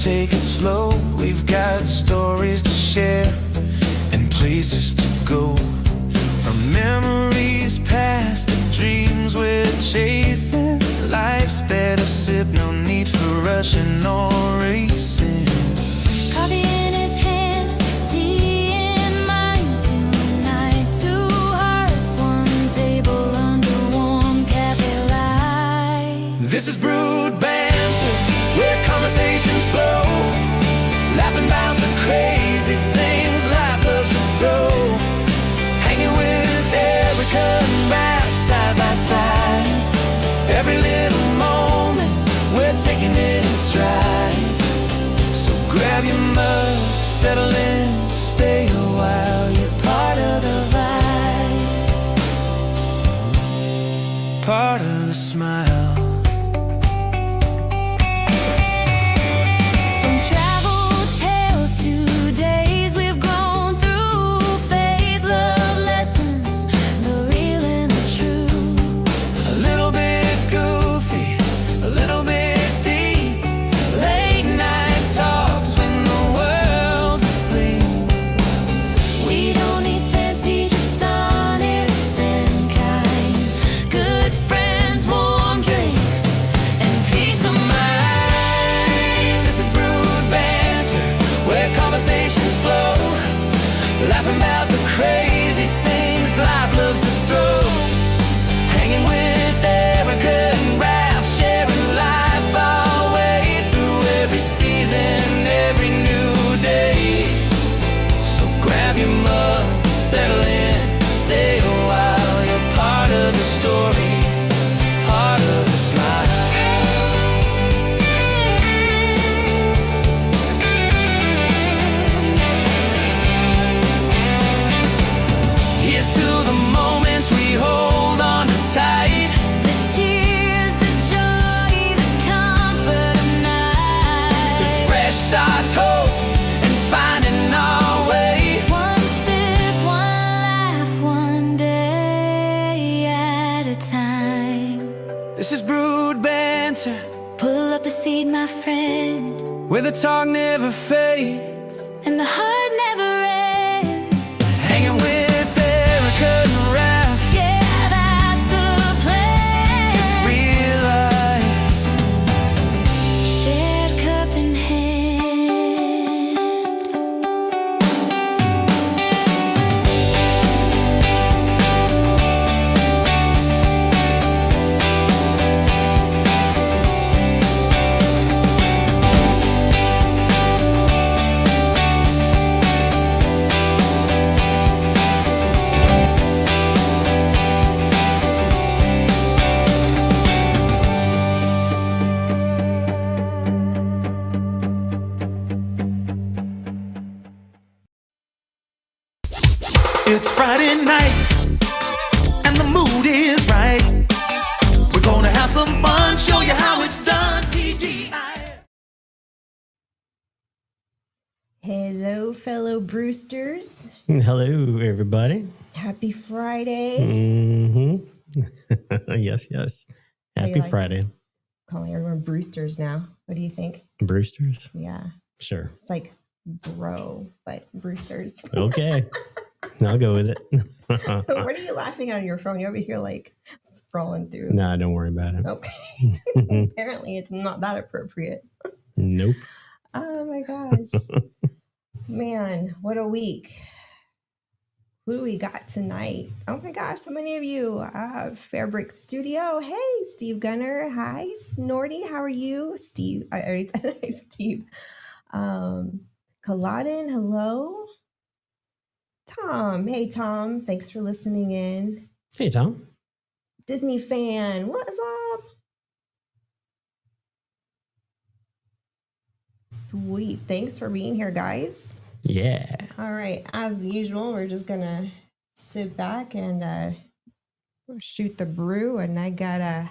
take it slow. We've got stories to share and places to go. From memories past to dreams we're chasing. Life's better sip, no need for rushing or racing. Coffee in his hand, tea in mine tonight. Two hearts, one table under warm cafe light. This is Brewed Banter, where conversations flow. Laughing about the crazy things life loves to throw. Hanging with Erica and Rap side by side. Every little moment, we're taking it in stride. So grab your mug, settle in, stay a while. You're part of the vibe, part of the smile. From travel tales to days we've grown through. Faith, love, lessons, the real and the true. A little bit goofy, a little bit deep. Late night talks when the world's asleep. We don't need fancy, just honest and kind. Good friends, warm drinks, and peace of mind. This is Brewed Banter, where conversations flow. Laughing about the crazy things life loves to throw. Hanging with Erica and Ralph, sharing life our way through every season, every new day. So grab your mug, settle in, stay a while. You're part of the story, part of the smile. Here's to the moments we hold on to tight. The tears, the joy, the comfort of night. Fresh starts, hope, and finding our way. One sip, one laugh, one day at a time. This is Brewed Banter, Pull up the seat, my friend, where the talk never fades. and the heart never ends. Hanging with Erica and Ralph, Yeah, that's the plan. just real life. Shared cup in hand. It's Friday night and the mood is right. We're gonna have some fun, show you how it's done. TGI. Hello, fellow Brewsters. Hello, everybody. Happy Friday. Mm-hmm. yes. How do you Happy like Friday. Calling everyone Brewsters now. What do you think? Brewsters? Yeah, Sure. it's like bro, but Brewsters. Okay. I'll go with it. What are you laughing at on your phone? You're over here like scrolling through. Nah, don't worry about it. Okay. Apparently, it's not that appropriate. Nope. Oh my gosh. Man, what a week. Who do we got tonight? Oh my gosh, so many of you. Fairbrick Studio. Hey, Steve Gunner. Hi, Snorty. How are you? Steve. I already said hi, Steve. Kaladin, hello. Tom. Hey, Tom. Thanks for listening in. Hey, Tom. Disney fan. What's up? Sweet. Thanks for being here, guys. Yeah. All right. As usual, we're just going to sit back and shoot the brew. And I got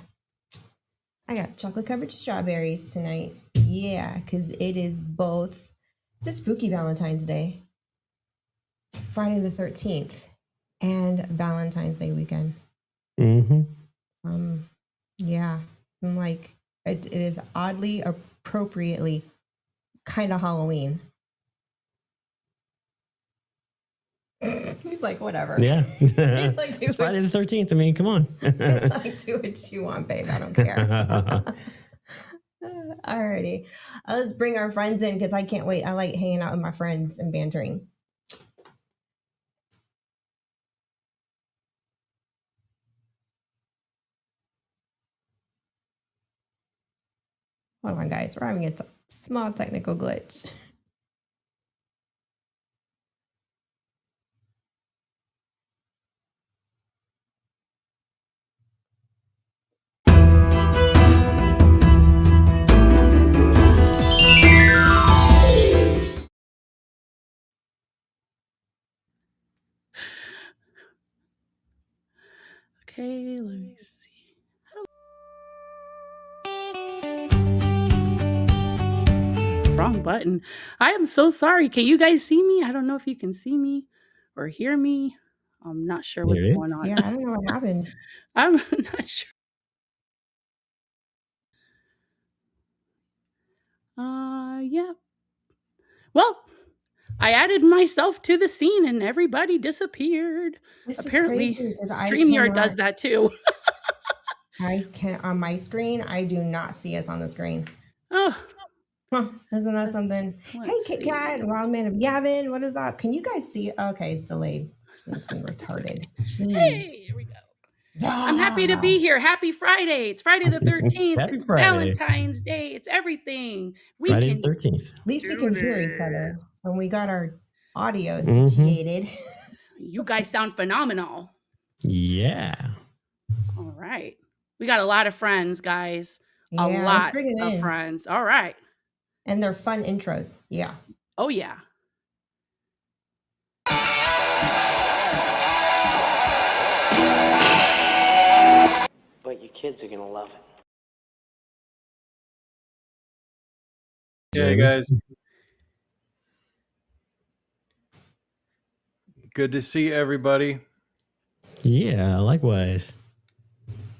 chocolate covered strawberries tonight. Yeah, because it is both. It's a spooky Valentine's Day. It's Friday the 13th and Valentine's Day weekend. Mm-hmm. Yeah. I'm like, it is oddly appropriately kind of Halloween. He's like, whatever. Yeah. He's like, It's Friday the 13th. I mean, come on. It's like, do what you want, babe. I don't care. Alrighty. Let's bring our friends in because I can't wait. I like hanging out with my friends and bantering. Hold on, guys. We're having a small technical glitch. Okay, let me see. Wrong button. I am so sorry. Can you guys see me? I don't know if you can see me or hear me. I'm not sure what's going on. Yeah, I don't know what happened. I'm not sure. Yeah. Well, I added myself to the scene and everybody disappeared. This Apparently, is crazy because I StreamYard does cannot. that too. I can on my screen. I do not see us on the screen. Oh, Huh, isn't that something? Hey, let's Kit see. Kat, Wild Man of Yavin, what is up? Can you guys see? Okay, it's delayed. Seems to be retarded. Jeez. Hey, here we go. I'm happy to be here. Happy Friday. It's Friday the 13th. Happy It's Friday. Valentine's Day. It's everything. We Friday can the 13th. At least we do can hear each other this. when we got our audio Mhm. situated. You guys sound phenomenal. Yeah. All right. We got a lot of friends, guys. A Yeah, let's lot bring it of in. friends. All right. And they're fun intros. Yeah. Oh, yeah. But you kids are gonna love it. Hey guys. Good to see everybody. Yeah, likewise.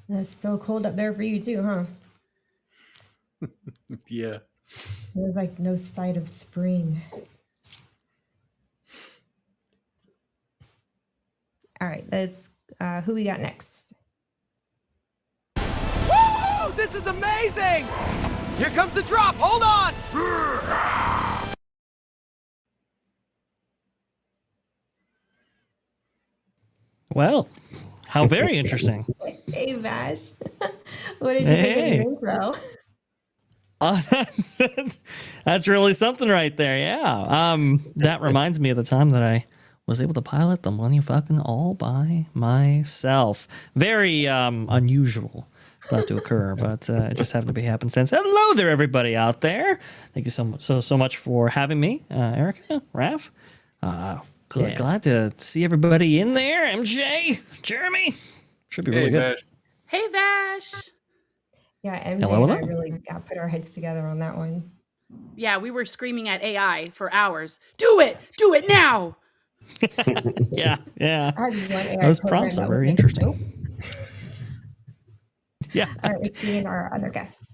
It's still cold up there for you too, huh? Yeah. There's like no sight of spring. All right, let's who we got next? Woo! This is amazing! Here comes the drop. Hold on! Well, how very interesting. Hey Vash. What did you think of Hey. your intro? That's really something right there. Yeah. That reminds me of the time that I was able to pilot the money fucking all by myself. Very unusual for that to occur, but it just happened to be happenstance. Hello there, everybody out there. Thank you so much for having me, Erica, Raph. Glad to see everybody in there. MJ, Jeremy. Should be really good. Vash. Hey, Vash. Yeah, MJ Hello, and I hello. really put our heads together on that one. Yeah, we were screaming at AI for hours. Do it! Do it now! Yeah. I had one AI Those program prompts that are was very like, interesting. nope. Yeah. All right, let's see our other guest.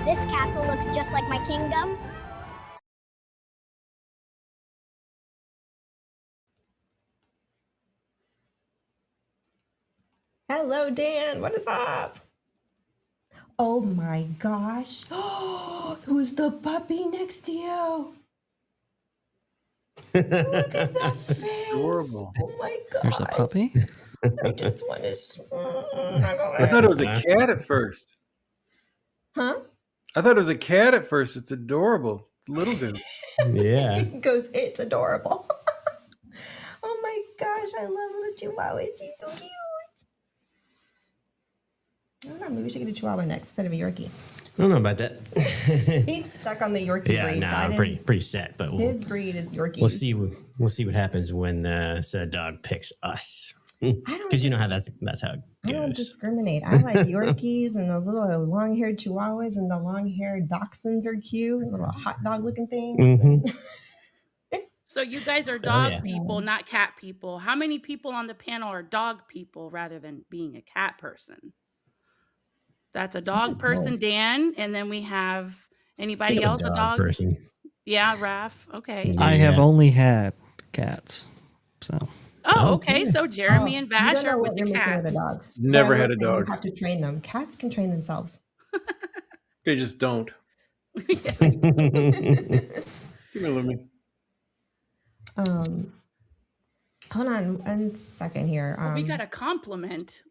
This castle looks just like my kingdom. Hello, Dan. What is up? Oh my gosh. Who's the puppy next to you? Look at that face. Adorable. Oh my god. There's a puppy. I just want to. I thought it was a cat at first. Huh? I thought it was a cat at first. It's adorable. Little dude. Yeah. He goes, it's adorable. Oh my gosh, I love little chihuahuas. She's so cute. I don't know, maybe we should get a chihuahua next instead of a Yorkie. I don't know about that. He's stuck on the Yorkie Yeah, breed. no, That I'm pretty is- set, but His breed is Yorkie. we'll see. We'll see what happens when said dog picks us. don't Because you know how that's how it I don't goes. discriminate. I like Yorkies and those little long-haired chihuahuas, and the long-haired dachshunds are cute, little hot dog-looking things. Mhm. So you guys are dog yeah. people, not cat people. How many people on the panel are dog people rather than being a cat person? That's a dog person, Nice. Dan. And then we have anybody I'm a else a dog dog? person. Yeah, Raph. Okay. I have Yeah. only had cats, so Oh, okay. So Jeremy Oh, and you Vash don't know are with what the you're missing with a cats. dog. But I Never will had a say you dog. have to train them. Cats can train themselves. They just don't. Yeah, they You're gonna love me. Hold on one second here. Well, we got a compliment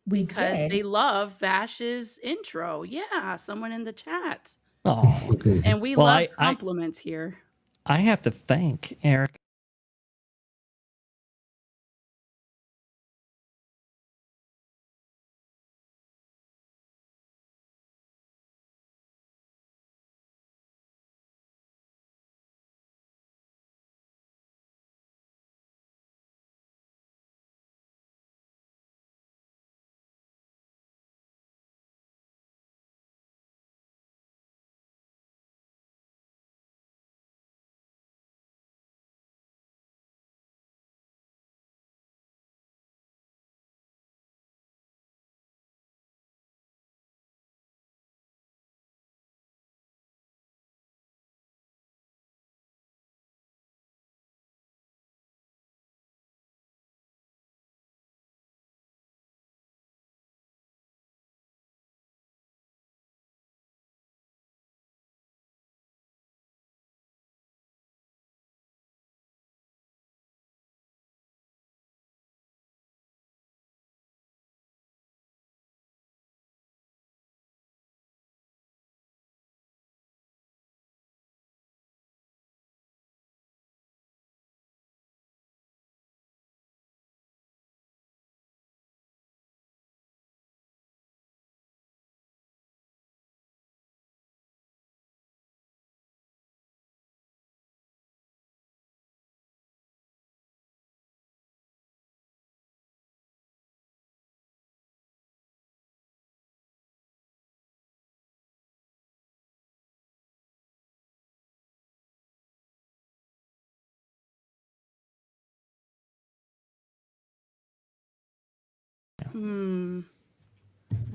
We because did. they love Vash's intro. Yeah, someone in the chat. oh, And we Well, love I compliments here. I have to thank Eric.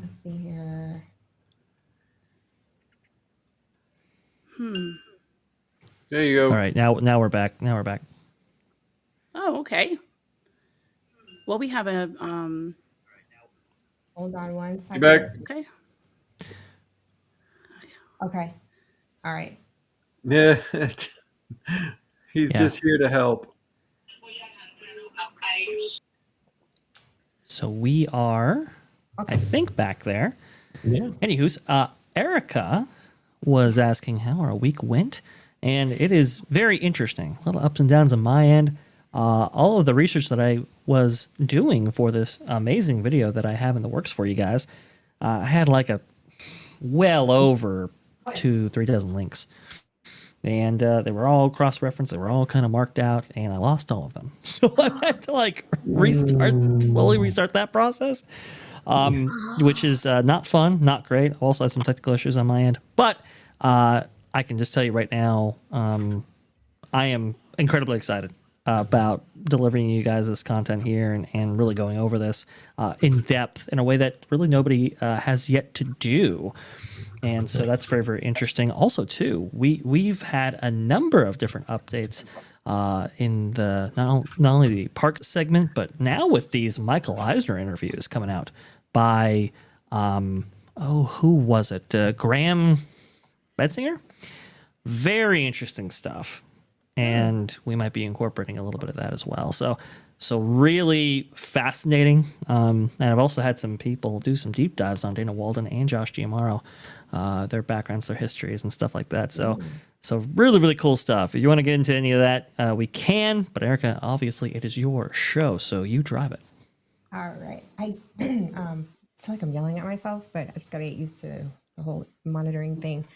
Let's see here. There you go. All right, now we're back. Now we're back. Oh, okay. Well, we have a Hold on one You second. back? okay. Okay. All right. Yeah. He's Yeah. just here to help. So we are, I think, back there. Yeah. Anywho's, Erica was asking how our week went, and it is very interesting. A little ups and downs on my end. All of the research that I was doing for this amazing video that I have in the works for you guys, I had like a well over 2-3 dozen links. And they were all cross-referenced. They were all kind of marked out, and I lost all of them. So I had to like slowly restart that process, which is not fun, not great. I also had some technical issues on my end, but I can just tell you right now, I am incredibly excited about delivering you guys this content here and really going over this in depth in a way that really nobody has yet to do. And so that's very, very interesting. Also, too, we've had a number of different updates in the not only the park segment, but now with these Michael Eisner interviews coming out by who was it? Graham Bedsinger. Very interesting stuff, and we might be incorporating a little bit of that as well. So really fascinating. And I've also had some people do some deep dives on Dana Walden and Josh Giamaro, their backgrounds, their histories, and stuff like that. So really, really cool stuff. If you want to get into any of that, we can. But Erica, obviously, it is your show, so you drive it. All right. I feel like I'm yelling at myself, but I just got to get used to the whole monitoring thing.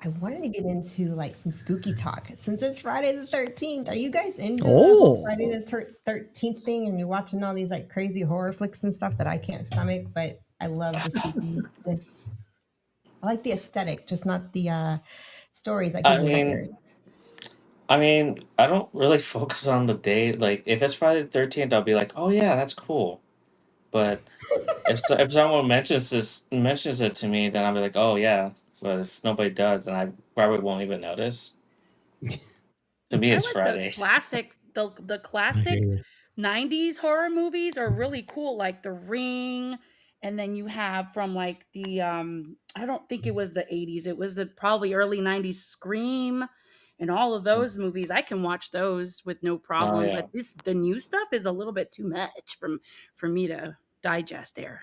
I wanted to get into like some spooky talk since it's Friday the 13th. Are you guys into the whole Friday the 13th thing? And you're watching all these like crazy horror flicks and stuff that I can't stomach, but I love the spooky. I like the aesthetic, just not the stories that give me nightmares. I don't really focus on the date. Like, if it's Friday the 13th, I'll be like, oh yeah, that's cool. But if someone mentions it to me, then I'll be like, oh yeah. But if nobody does, then I probably won't even notice. To me, I it's like the Friday. classic, the I hear classic you. 90s horror movies are really cool, like The Ring, and then you have from like the I don't think it was the 80s, it was the probably early 90s Scream and all of those movies. I can watch those with no Oh problem, yeah, but the new stuff is a little bit too much for me to digest there.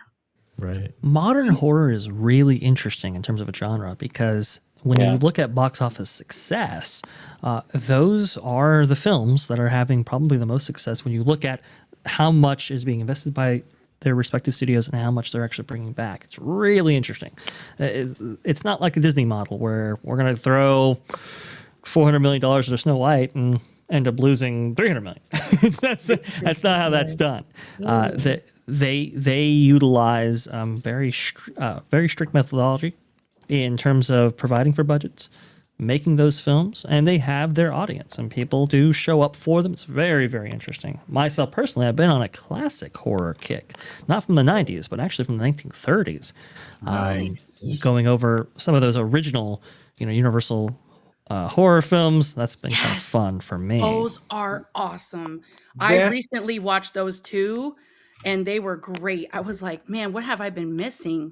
Right. Modern horror is really interesting in terms of a genre because when you yeah. look at box office success, those are the films that are having probably the most success when you look at how much is being invested by their respective studios and how much they're actually bringing back. It's really interesting. It's not like a Disney model where we're going to throw $400 million into Snow White and end up losing $300 million. That's not how that's done. They utilize very strict methodology in terms of providing for budgets, making those films, and they have their audience, and people do show up for them. It's very, very interesting. Myself personally, I've been on a classic horror kick, not from the 90s, but actually from the 1930s, going over some of those original, Universal horror films. That's been kind of Yes. fun for me. Those are awesome. I recently watched those too, and they were great. I was like, man, what have I been missing?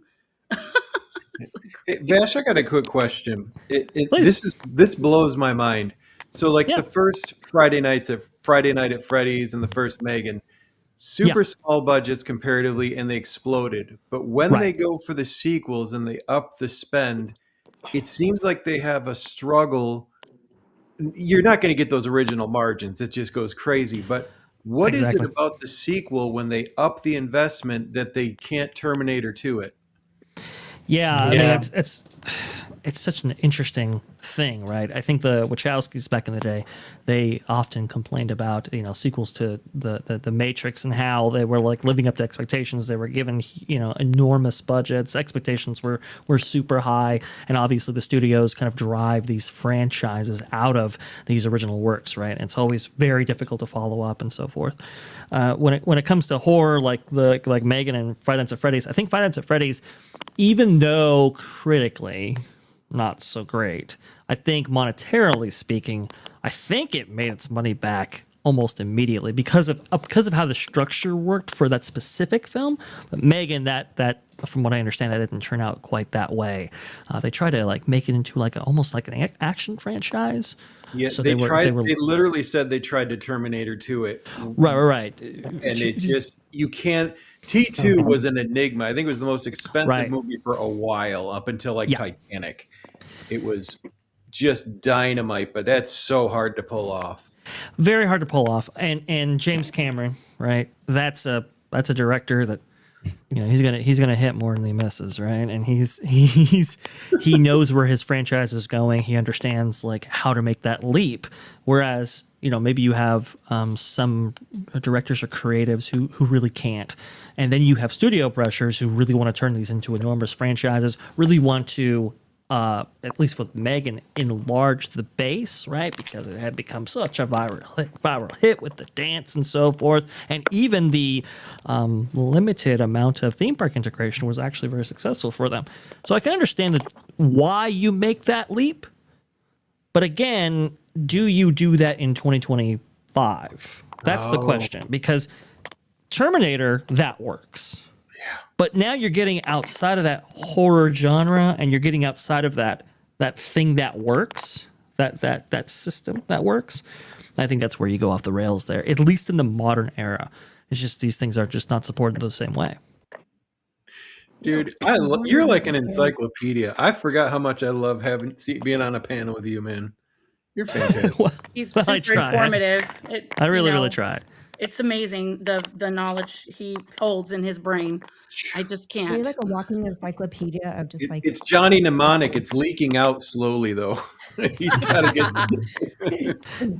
Hey, Vash, I got a quick question. Please. This blows my mind. So, like Yeah. the first Friday Night at Freddy's and the first Megan, super small budgets comparatively, and they exploded. But when Right. they go for the sequels and they up the spend, it seems like they have a struggle. You're not going to get those original margins. It just goes crazy. But what is it Exactly. about the sequel when they up the investment that they can't Terminator to it? Yeah, I mean Yeah. it's such an interesting thing, right? I think the Wachowskis back in the day, they often complained about sequels to the Matrix and how they were like living up to expectations. They were given enormous budgets, expectations were super high, and obviously the studios kind of drive these franchises out of these original works, right? And it's always very difficult to follow up and so forth. When it comes to horror, like Megan and Five Nights at Freddy's, I think Five Nights at Freddy's, even though critically not so great, I think monetarily speaking, I think it made its money back almost immediately because of how the structure worked for that specific film. But Megan, that from what I understand, that didn't turn out quite that way. They tried to like make it into like almost like an action franchise. Yeah, So they tried. were They literally said they tried to Terminator to it, right. and it just you can't. T2 was an enigma. I think it was the most expensive Right. movie for a while, up until like Yeah. Titanic. It was just dynamite, but that's so hard to pull off. Very hard to pull off. And James Cameron, right? That's a director that he's gonna hit more than he misses, right? And he knows where his franchise is going. He understands like how to make that leap. Whereas maybe you have some directors or creatives who really can't, and then you have studio pressures who really want to turn these into enormous franchises. Really want to. At least with Megan, enlarge the base, right? Because it had become such a viral hit with the dance and so forth. And even the limited amount of theme park integration was actually very successful for them. So I can understand why you make that leap. But again, do you do that in 2025? That's the question. Because Terminator, that works. But now you're getting outside of that horror genre, and you're getting outside of that thing that works, that system that works. I think that's where you go off the rails there, at least in the modern era. It's just these things are just not supported the same way. Dude, you're like an encyclopedia. I forgot how much I love being on a panel with you, man. You're fantastic. He's Well, super I try. informative. I really try. It's amazing the knowledge he holds in his brain. I just You're can't. like a walking encyclopedia of just like It's Johnny Mnemonic. It's leaking out slowly, though. He's got to get.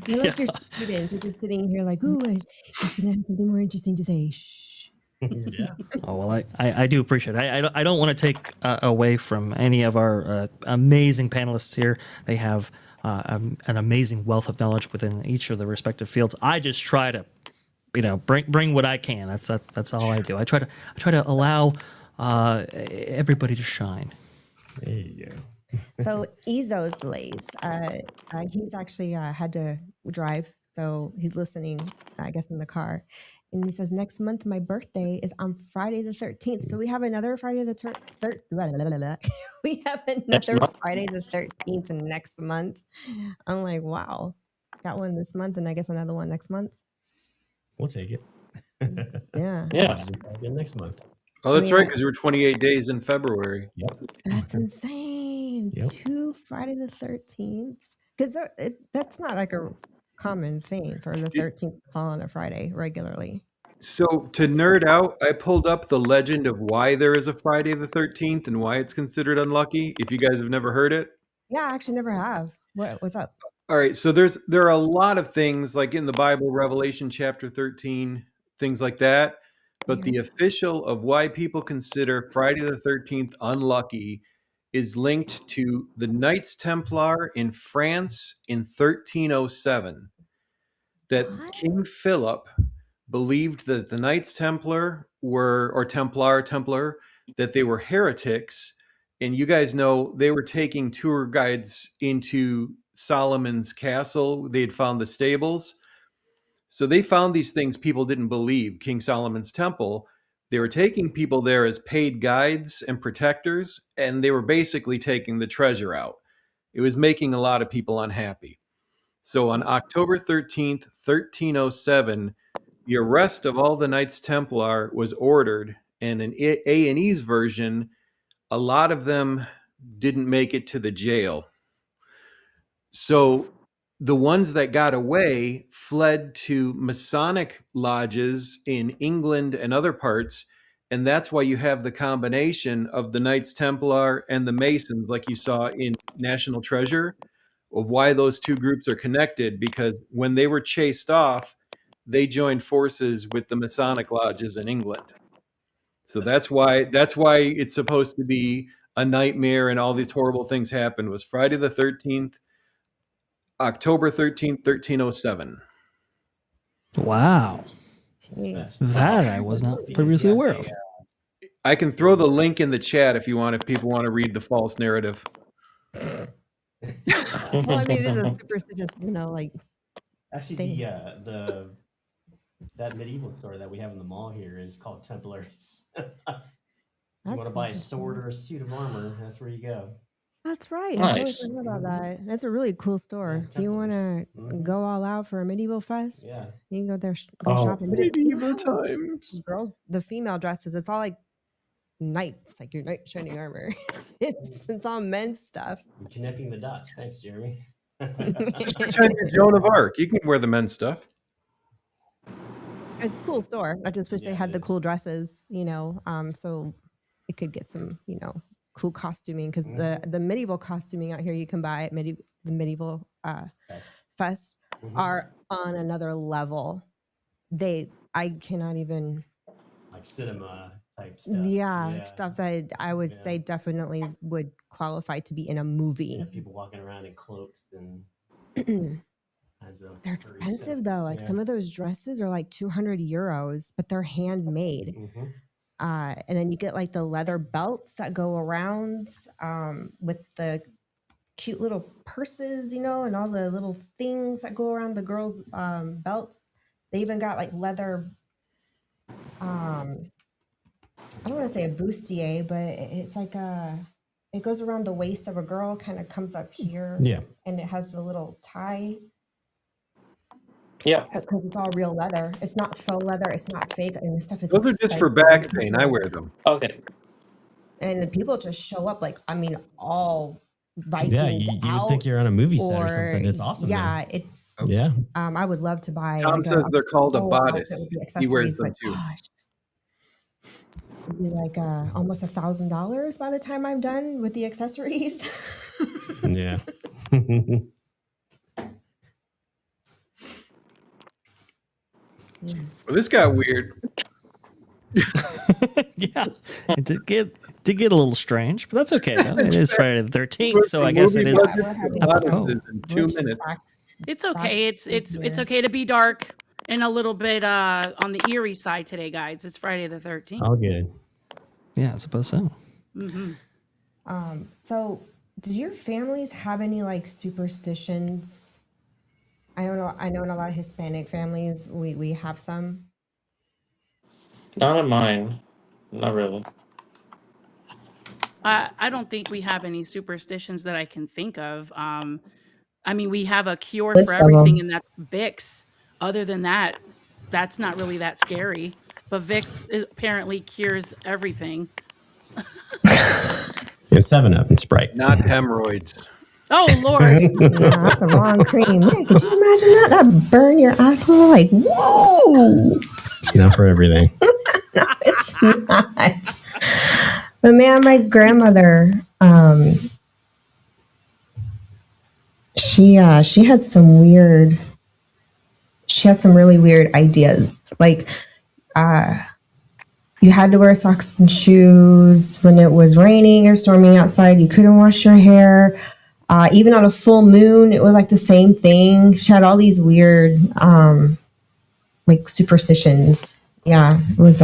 you're like your students. You're just sitting here like, ooh, he's gonna have something more interesting to say. Shh. Oh well, I do appreciate it. I don't want to take away from any of our amazing panelists here. They have an amazing wealth of knowledge within each of the respective fields. I just try to bring what I can. That's all I do. I try to allow everybody to shine. There you go. So Ezo's Blaze, he's actually had to drive, so he's listening, I guess, in the car. And he says, next month, my birthday is on Friday the 13th. So we have another Friday the 13th. We have Next another month. Friday the 13th next month. I'm like, wow. Got one this month and I guess another one next month. We'll take it. Yeah. Yeah. Again next month. Oh, that's Yeah. right, because you were 28 days in February. Yep. That's insane. Yep. 2 Friday the 13th. Because that's not like a common thing for the 13th to fall on a Friday regularly. So to nerd out, I pulled up the legend of why there is a Friday the 13th and why it's considered unlucky. If you guys have never heard it. Yeah, I actually never have. What's up? All right, so there are a lot of things like in the Bible, Revelation chapter 13, things like that. But the official of why people consider Friday the 13th unlucky is linked to the Knights Templar in France in 1307. That What? King Philip believed that the Knights Templar were, or Templar, that they were heretics. And you guys know they were taking tour guides into Solomon's castle. They had found the stables. So they found these things people didn't believe, King Solomon's temple. They were taking people there as paid guides and protectors, and they were basically taking the treasure out. It was making a lot of people unhappy. So on October 13th, 1307, the arrest of all the Knights Templar was ordered, and in A&E's version, a lot of them didn't make it to the jail. So the ones that got away fled to Masonic lodges in England and other parts, and that's why you have the combination of the Knights Templar and the Masons, like you saw in National Treasure, of why those two groups are connected, because when they were chased off, they joined forces with the Masonic lodges in England. So that's why it's supposed to be a nightmare and all these horrible things happened. Was Friday the 13th, October 13th, 1307. Wow, Jeez. that I was not previously aware of. I can throw the link in the chat if people want to read the false narrative. Well, I mean, it is a superstitious, like. Actually, thing. that medieval store that we have in the mall here is called Templars. You That's want to buy a interesting. sword or a suit of armor, that's where you go. That's right. I Nice. totally forgot about that. That's a really cool store. Yeah, If you want to Templars. go all out for a medieval fest, Yeah. you can go there, go Oh. shopping. But you know Medieval how times. girls, the female dresses, it's all like knights, like your knight shining armor. It's all men's stuff. You're connecting the dots. Thanks, Jeremy. Just pretend you're Joan of Arc. You can wear the men's stuff. It's a cool store. I just wish they Yeah, had it the is. cool dresses, so it could get some, cool costuming, because the medieval costuming out here you can buy at the medieval Yes. fest Mhm. are on another level. I cannot even. Like cinema type stuff. Yeah, stuff that I would Yeah. say definitely would qualify to be in a movie. Yeah, people walking around in cloaks and kinds of They're furry stuff. expensive though. Like Yeah. some of those dresses are like 200 euros, but they're handmade. Mhm. And then you get like the leather belts that go around with the cute little purses, and all the little things that go around the girls' belts. They even got like leather. I don't want to say a bustier, but it's like it goes around the waist of a girl, kind of comes up here, Yeah. and it has the little tie. Yeah. Because it's all real leather. It's not faux leather. It's not fake. And this stuff is Those are just for expensive. back pain. I wear them. Okay. And the people just show up all Vikinged Yeah, you would think you're on a movie set or something. It's awesome, Yeah, man. it's. Yeah. I would love to buy. Tom like, says they're called a full outfit bodice. with the He wears accessories, them but too. gosh, it'd be like almost $1,000 by the time I'm done with the accessories. Yeah. Well, this got weird. Yeah, it did get a little strange, but that's okay though. It is Friday the 13th, so I guess it Movie is. budgets and bodices in 2 minutes. It's okay. It's okay to be dark. And a little bit on the eerie side today, guys. It's Friday the 13th. All good. Yeah, I suppose so. So, do your families have any like superstitions? I don't know. I know in a lot of Hispanic families, we have some. Not in mine. Not really. I don't think we have any superstitions that I can think of. I mean, we have a cure for List of everything, them. and that's Vicks. Other than that, that's not really that scary. But apparently cures everything. And 7-Up and Sprite. Not hemorrhoids. Oh, Lord. Yeah, that's the wrong cream. Man, could you imagine that? That'd burn your asshole like, whoa! It's not for everything. It's not. But man, my grandmother, she had some really weird ideas. Like, you had to wear socks and shoes when it was raining or storming outside. You couldn't wash your hair. Even on a full moon, it was like the same thing. She had all these weird, like superstitions. Yeah, it was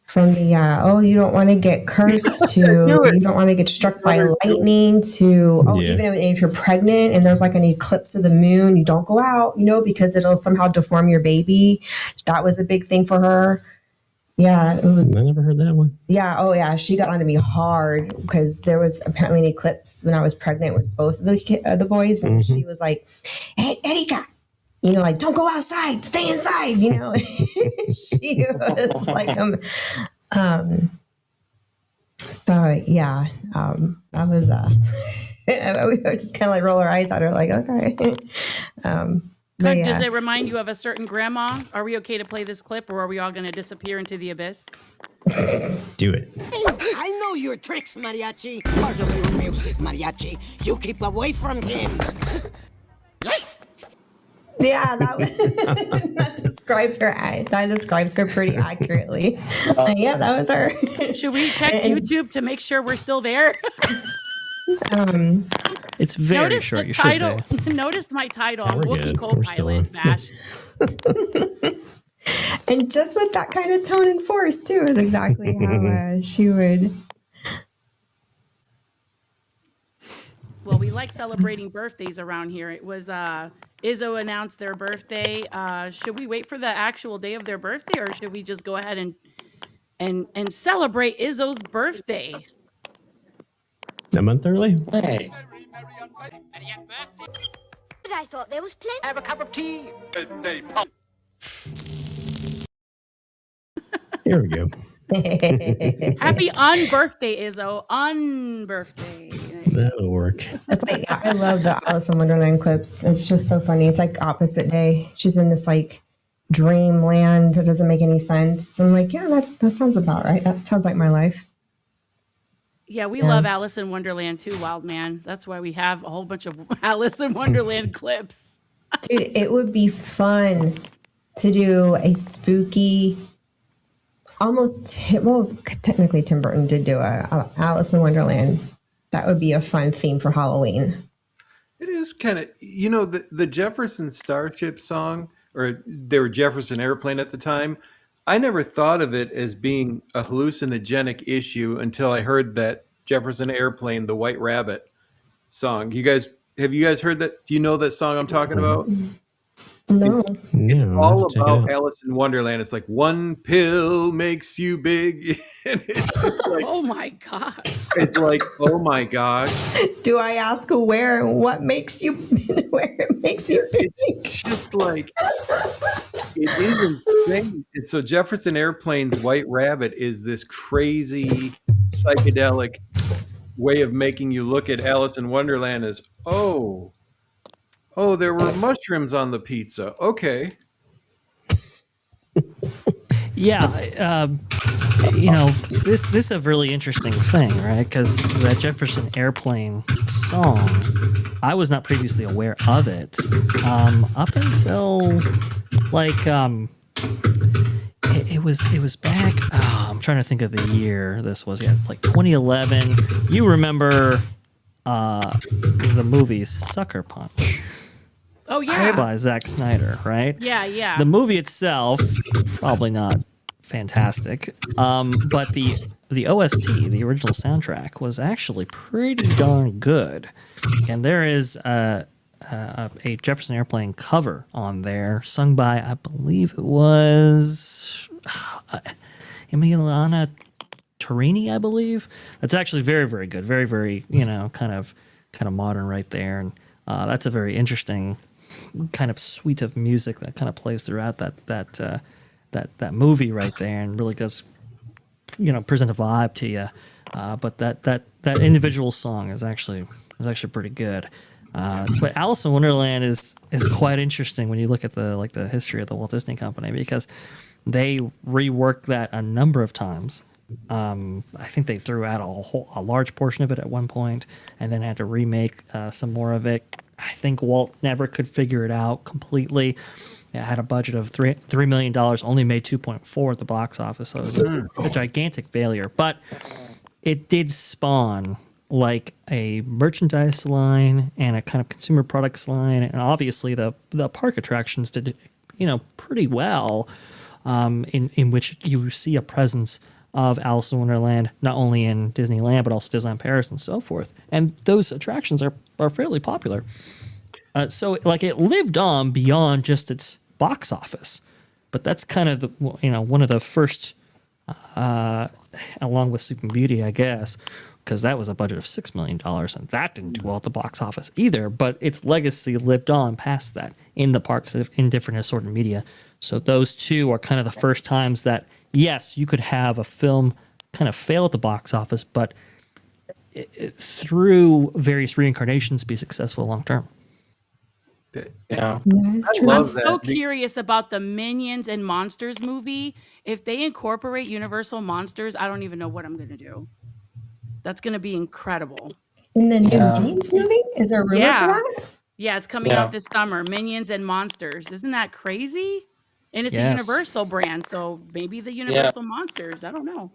from the you don't want to get cursed to you don't want to get struck by lightning to even if you're pregnant and there's like an eclipse of the moon, you don't go out, because it'll somehow deform your baby. That was a big thing for her. Yeah, it was. I never heard that one. Yeah, oh yeah, she got onto me hard because there was apparently an eclipse when I was pregnant with both of the boys, and she was like, "Hey, Erika, like don't go outside, stay inside." She was like, So yeah, that was we would just kind of like roll our eyes at her, like, okay. Does it remind you of a certain grandma? Are we okay to play this clip, or are we all going to disappear into the abyss? Do it. I know your tricks, Mariachi. Part of your music, Mariachi. You keep away from him. Yeah, that describes her. That describes her pretty accurately. Yeah, that was her. Should we check YouTube to make sure we're still there? It's very Notice short. the You title. should be. Notice my title. I'm we're Wookiee good. We're still Co-Pilot on. Bash. And just with that kind of tone and force too is exactly how she would. Well, we like celebrating birthdays around here. It was Izzo announced their birthday. Should we wait for the actual day of their birthday, or should we just go ahead and celebrate Izzo's birthday? A month early? Hey. But I thought there was plenty. Have a cup of tea. Here we go. Happy unbirthday, Izzo. Unbirthday. That'll work. It's like, I love the Alice in Wonderland clips. It's just so funny. It's like opposite day. She's in this like dreamland. It doesn't make any sense. I'm like, yeah, that sounds about right. That sounds like my life. Yeah, we love Alice in Wonderland too, Wild Man. That's why we have a whole bunch of Alice in Wonderland clips. Dude, it would be fun to do a spooky, technically Tim Burton did do a Alice in Wonderland. That would be a fun theme for Halloween. It is kind of, the Jefferson Starship song, or they were Jefferson Airplane at the time. I never thought of it as being a hallucinogenic issue until I heard that Jefferson Airplane, the White Rabbit song. Have you guys heard that? Do you know that song I'm talking about? No. It's Yeah, I'll all have to check it about out. Alice in Wonderland. It's like one pill makes you big. And it's just like, Oh my God. it's like, oh my gosh. Do I ask where and what makes you where it makes you It's just like, it is insane. And so Jefferson Airplane's White Rabbit is this crazy psychedelic way of making you look at Alice in Wonderland as, oh, there were mushrooms on the pizza. Okay. Yeah, this is a really interesting thing, right? Because that Jefferson Airplane song, I was not previously aware of it up until like it was back. I'm trying to think of the year this was. Yeah, like 2011. You remember the movie Sucker Punch? Oh yeah. by Zack Snyder, right? Yeah, yeah. The movie itself, probably not fantastic, but the OST, the original soundtrack, was actually pretty darn good. And there is a Jefferson Airplane cover on there, sung by, I believe it was Emiliana Torini, I believe. That's actually very, very good. Very, very, kind of modern right there. And that's a very interesting kind of suite of music that kind of plays throughout that movie right there, and really does present a vibe to you. But that individual song is actually pretty good. But Alice in Wonderland is quite interesting when you look at the history of the Walt Disney Company, because they reworked that a number of times. I think they threw out a large portion of it at one point, and then had to remake some more of it. I think Walt never could figure it out completely. It had a budget of $3 million, only made 2.4 at the box office, so it was a gigantic failure. But it did spawn like a merchandise line and a kind of consumer products line, and obviously the park attractions did pretty well, in which you see a presence of Alice in Wonderland not only in Disneyland but also Disneyland Paris and so forth, and those attractions are fairly popular. So like it lived on beyond just its box office, but that's kind of one of the first, along with Sleeping Beauty, I guess, because that was a budget of $6 million, and that didn't do well at the box office either. But its legacy lived on past that in the parks in different assorted media. So those two are kind of the first times that, yes, you could have a film kind of fail at the box office, but through various reincarnations be successful long term. Yeah. That is true. I'm so curious about the Minions and Monsters movie. If they incorporate Universal Monsters, I don't even know what I'm going to do. That's going to be incredible. In the new Minions movie? Is there a rumor for that? Yeah, it's coming out this summer. Minions and Monsters. Isn't that crazy? And it's a Universal brand, so maybe the Universal Monsters. I don't know.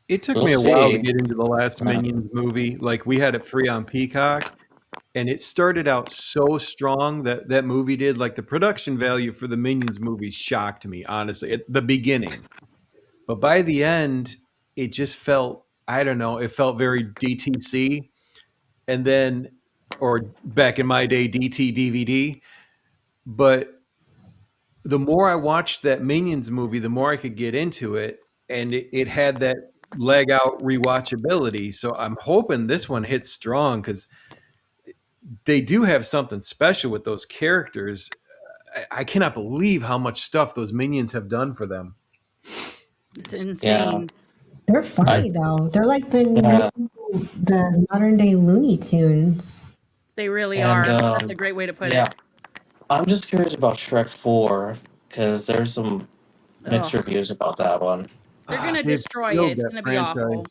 It took me a while to get into the last Minions movie. Like, we had it free on Peacock, and it started out so strong that movie did. Like, the production value for the Minions movie shocked me, honestly, at the beginning. But by the end, it just felt, I don't know, it felt very DTC. And then, or back in my day, DT DVD. But the more I watched that Minions movie, the more I could get into it. And it had that leg out rewatchability. So I'm hoping this one hits strong, because they do have something special with those characters. I cannot believe how much stuff those Minions have done for them. It's insane. They're funny though. They're like the modern day Looney Tunes. They really are. That's a great way to put it. I'm just curious about Shrek 4, because there's some mixed reviews about that one. They're going to destroy it. It's going to be awful.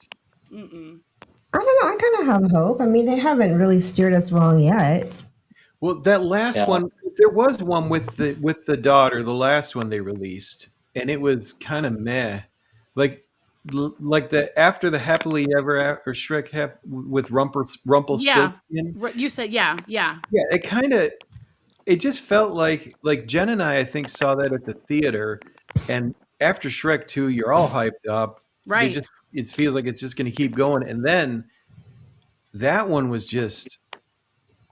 I don't know. I kind of have hope. I mean, they haven't really steered us wrong yet. Well, that last one, there was one with the daughter, the last one they released, and it was kind of meh. Like the after the Happily Ever After Shrek with Rumpelstiltskin. Yeah, you said yeah. Yeah, it just felt like Jen and I think saw that at the theater, and after Shrek 2, you're all hyped up. Right. It feels like it's just going to keep going, and then that one was just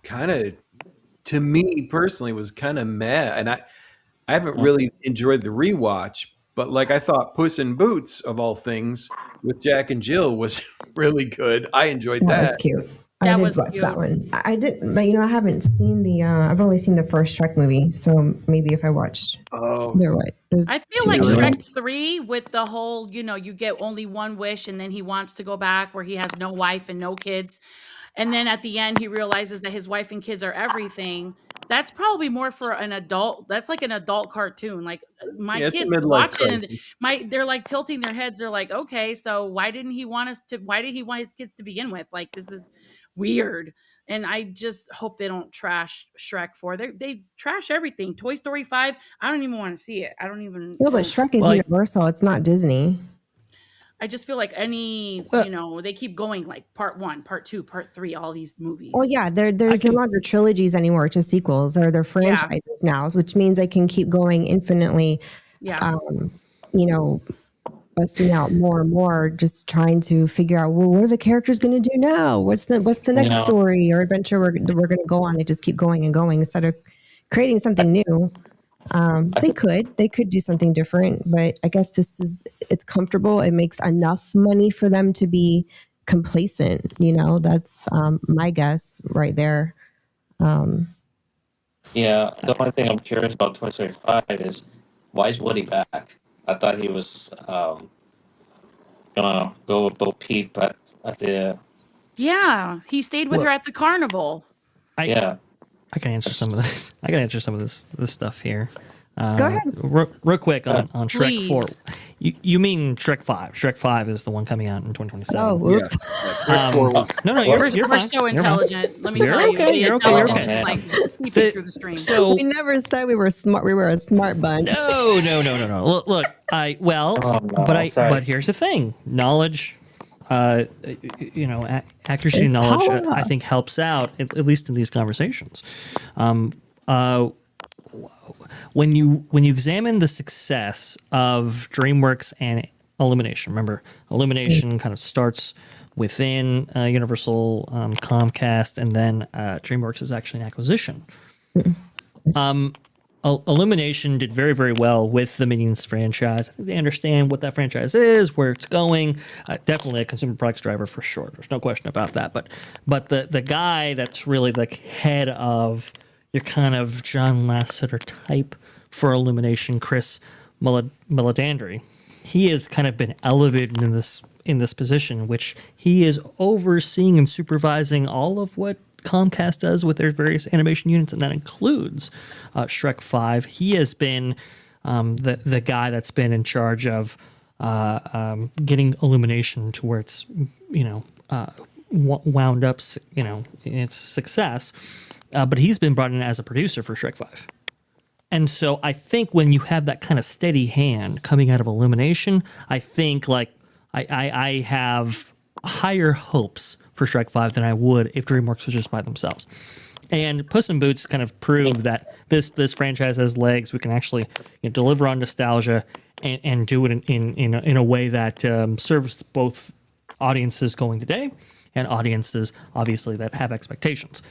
kind of, to me personally, was kind of meh, and I haven't really enjoyed the rewatch. But like, I thought Puss in Boots, of all things, with Jack and Jill was really good. I enjoyed that. That was cute. I did watch that one. I didn't, but I haven't seen I've only seen the first Shrek movie, so maybe if I watched, they're right. I feel like Shrek 3 with the whole, you get only one wish, and then he wants to go back where he has no wife and no kids, and then at the end he realizes that his wife and kids are everything. That's probably more for an adult. That's like an adult cartoon. Like my kids watch it, and they're like tilting their heads. They're like, okay, so why did he want his kids to begin with? Like, this is weird. And I just hope they don't trash Shrek 4. They trash everything. Toy Story 5, I don't even want to see it. I don't even. No, but Shrek is Universal. It's not Disney. I just feel like Well, they keep going like part 1, part 2, part 3, all these Well, movies. yeah, I there's no can. longer trilogies anymore, just sequels, or they're Yeah. franchises now, which means they can keep going infinitely, Yeah. um, you know, busting out more and more, just trying to figure out, well, what are the characters going to do now? What's the You next know, story or adventure we're going to go on? They just keep going and going instead of creating something new. I They could do something different, but I guess it's comfortable. It makes enough money for them to be complacent. That's my guess right there. Um, yeah. The only thing I'm curious about Toy Story 5 is why is Woody back? I thought he was gonna go with Bo Peep at the Yeah, he stayed with her Well, at the carnival. I yeah. I can answer some of That's- this. I can answer some of this stuff here. Go ahead. Real quick on Shrek 4. Please. You mean Shrek 5. Shrek 5 is the one coming out in 2027. Oh, Yeah. oops. Shrek 4 was- No, you're We're fine. so You're fine. intelligent. Let me You're tell okay, you, the you're okay, you're intelligence okay. is like sneaking through the stream. So We never said we were smart. We were a smart bunch. no. Look, Oh, no, but here's the thing. Knowledge, accuracy It's and knowledge, power. I think helps out at least in these conversations. When you examine the success of DreamWorks and Illumination, remember Illumination kind of starts within Universal, Comcast, and then DreamWorks is actually an acquisition. Illumination did very, very well with the Minions franchise. I think they understand what that franchise is, where it's going. Definitely a consumer products driver for sure. There's no question about that. But the guy that's really the head of your kind of John Lasseter type for Illumination, Chris Meledandri, he has kind of been elevated in this position, which he is overseeing and supervising all of what Comcast does with their various animation units, and that includes Shrek 5. He has been the guy that's been in charge of getting Illumination to where it's wound up in its success. But he's been brought in as a producer for Shrek 5. And so I think when you have that kind of steady hand coming out of Illumination, I think I have higher hopes for Shrek 5 than I would if DreamWorks was just by themselves. And Puss in Boots kind of proved that this franchise has legs. We can actually deliver on nostalgia and do it in a way that serves both audiences going today and audiences, obviously, that have expectations.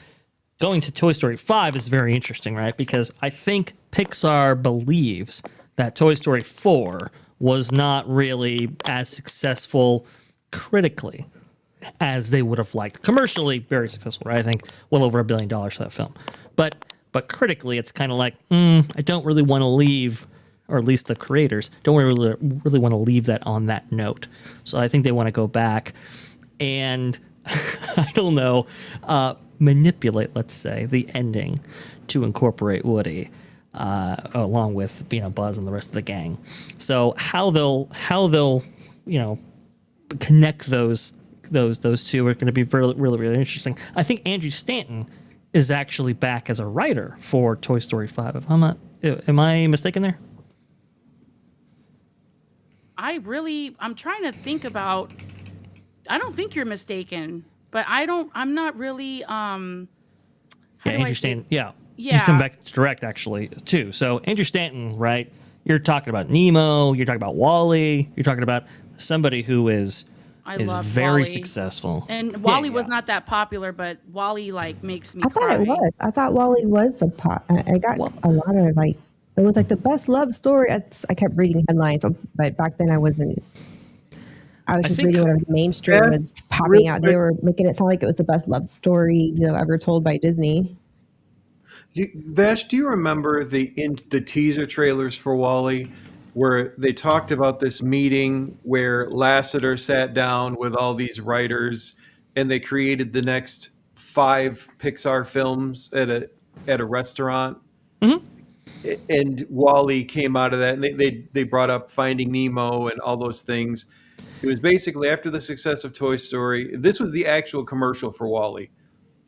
Going to Toy Story 5 is very interesting, right? Because I think Pixar believes that Toy Story 4 was not really as successful critically as they would have liked. Commercially, very successful, right? I think well over $1 billion for that film. But critically, it's kind of like, I don't really want to leave, or at least the creators don't really want to leave that on that note. So I think they want to go back and I don't know, manipulate, let's say, the ending to incorporate Woody along with Buzz and the rest of the gang. So how they'll connect those two are going to be really, really, really interesting. I think Andrew Stanton is actually back as a writer for Toy Story 5. If I'm not, am I mistaken there? I'm trying to think about. I don't think you're mistaken, but I'm not really. Andrew Stanton. Yeah, Yeah. he's come back to direct actually too. So Andrew Stanton, right? You're talking about Nemo. You're talking about Wall-E. You're talking about somebody who is love very Wall-E. successful. And Wall-E Yeah, was yeah. not that popular, but Wall-E makes me I thought cry. it was. I thought Wally was a pop. I got a lot of it was like the best love story. I kept reading headlines, but back then I wasn't. I was just reading whatever the mainstream Yeah, was popping real out. They quick. were making it sound like it was the best love story ever told by Disney. Vash, do you remember the teaser trailers for Wall-E where they talked about this meeting where Lasseter sat down with all these writers and they created the next 5 Pixar films at a restaurant? And Wall-E came out of that, and they brought up Finding Nemo and all those things. It was basically after the success of Toy Story. This was the actual commercial for Wall-E.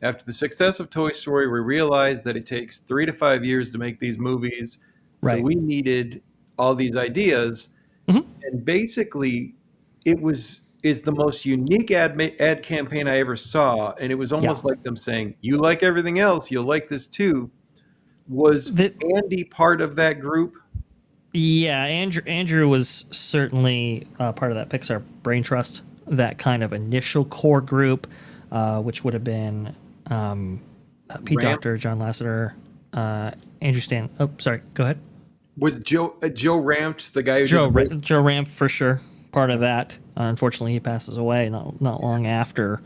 After the success of Toy Story, we realized that it takes 3 to 5 years to make these movies. So Right. we needed all these ideas. And basically, is the most unique ad campaign I ever saw, and it was almost like them saying, "You like everything else, you'll like this too." Was Andy part of that group? Yeah, Andrew was certainly part of that Pixar Brain Trust, that kind of initial core group, which would have been Pete Ramp? Docter, John Lasseter, Andrew Stan. Oh, sorry. Go ahead. Was Joe Rampt the guy who did Joe Ramp for sure part of that. Unfortunately, he passes away not long after,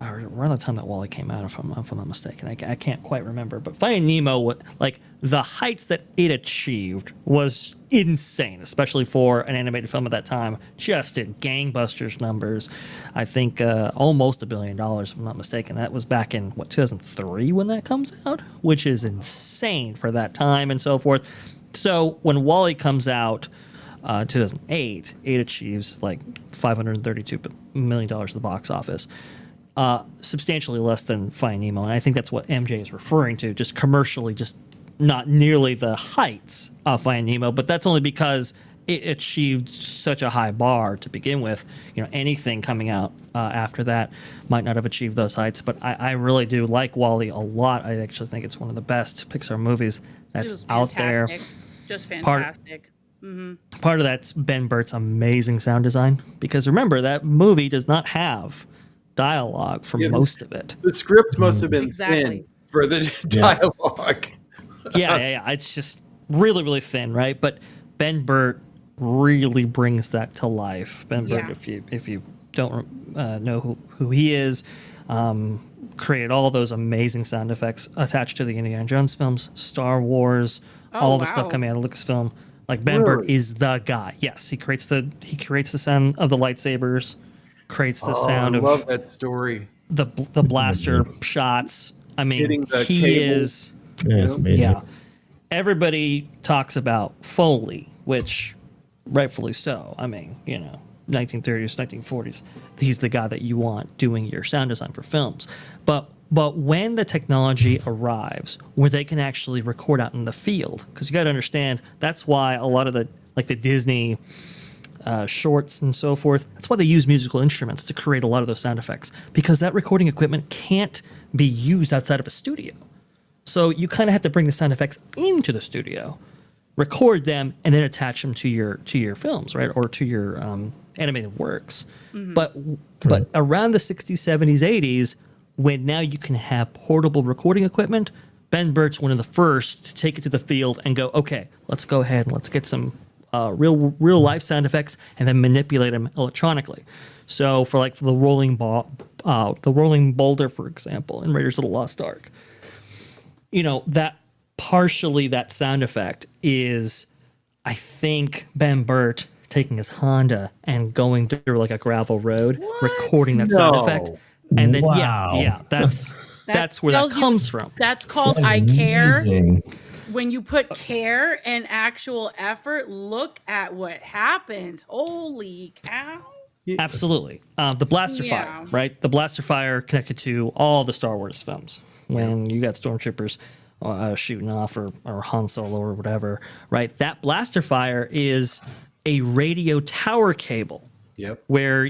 around the time that Wall-E came out, if I'm not mistaken. I can't quite remember. But Finding Nemo, like the heights that it achieved was insane, especially for an animated film at that time. Just did gangbusters numbers. I think almost $1 billion, if I'm not mistaken. That was back in 2003 when that comes out, which is insane for that time and so forth. So when Wall-E comes out, 2008, it achieves like $532 million at the box office. Substantially less than Finding Nemo, and I think that's what MJ is referring to. Just commercially, just not nearly the heights of Finding Nemo, but that's only because it achieved such a high bar to begin with. You know, anything coming out after that might not have achieved those heights. But I really do like Wall-E a lot. I actually think it's one of the best Pixar movies that's out there. Just fantastic. Part of that's Ben Burtt's amazing sound design, because remember, that movie does not have dialogue for most of it. The script must have been thin for the dialogue. Yeah. It's just really, really thin, right? But Ben Burt really brings that to life. Ben Burt, if you don't know who he is, created all those amazing sound effects attached to the Indiana Jones films, Star Wars, all the stuff coming out of Lucasfilm. Like Ben Burt is the guy. Yes, he creates the sound of the lightsabers, creates the sound of. I love that story. The blaster shots. I mean, he cable. is. Yeah, it's amazing. Yeah. Everybody talks about Foley, which rightfully so. I mean, 1930s, 1940s. He's the guy that you want doing your sound design for films. But when the technology arrives where they can actually record out in the field, because you got to understand, that's why a lot of the Disney shorts and so forth, that's why they use musical instruments to create a lot of those sound effects, because that recording equipment can't be used outside of a studio. So you kind of have to bring the sound effects into the studio, record them, and then attach them to your films, right, or to your animated works. But around the 60s, 70s, 80s, when now you can have portable recording equipment, Ben Burtt's one of the first to take it to the field and go, okay, let's go ahead and let's get some real life sound effects and then manipulate them electronically. So for the rolling boulder, for example, in Raiders of the Lost Ark, that partially that sound effect is, I think, Ben Burt taking his Honda and going through like a gravel road, recording that sound effect. And then, that's where that comes from. That's called I Care. When you put care and actual effort, look at what happens. Holy cow. Absolutely. The blaster fire, right? The blaster fire connected to all the Star Wars films. When you got stormtroopers shooting off or Han Solo or whatever, right? That blaster fire is a radio tower cable. Yep. Where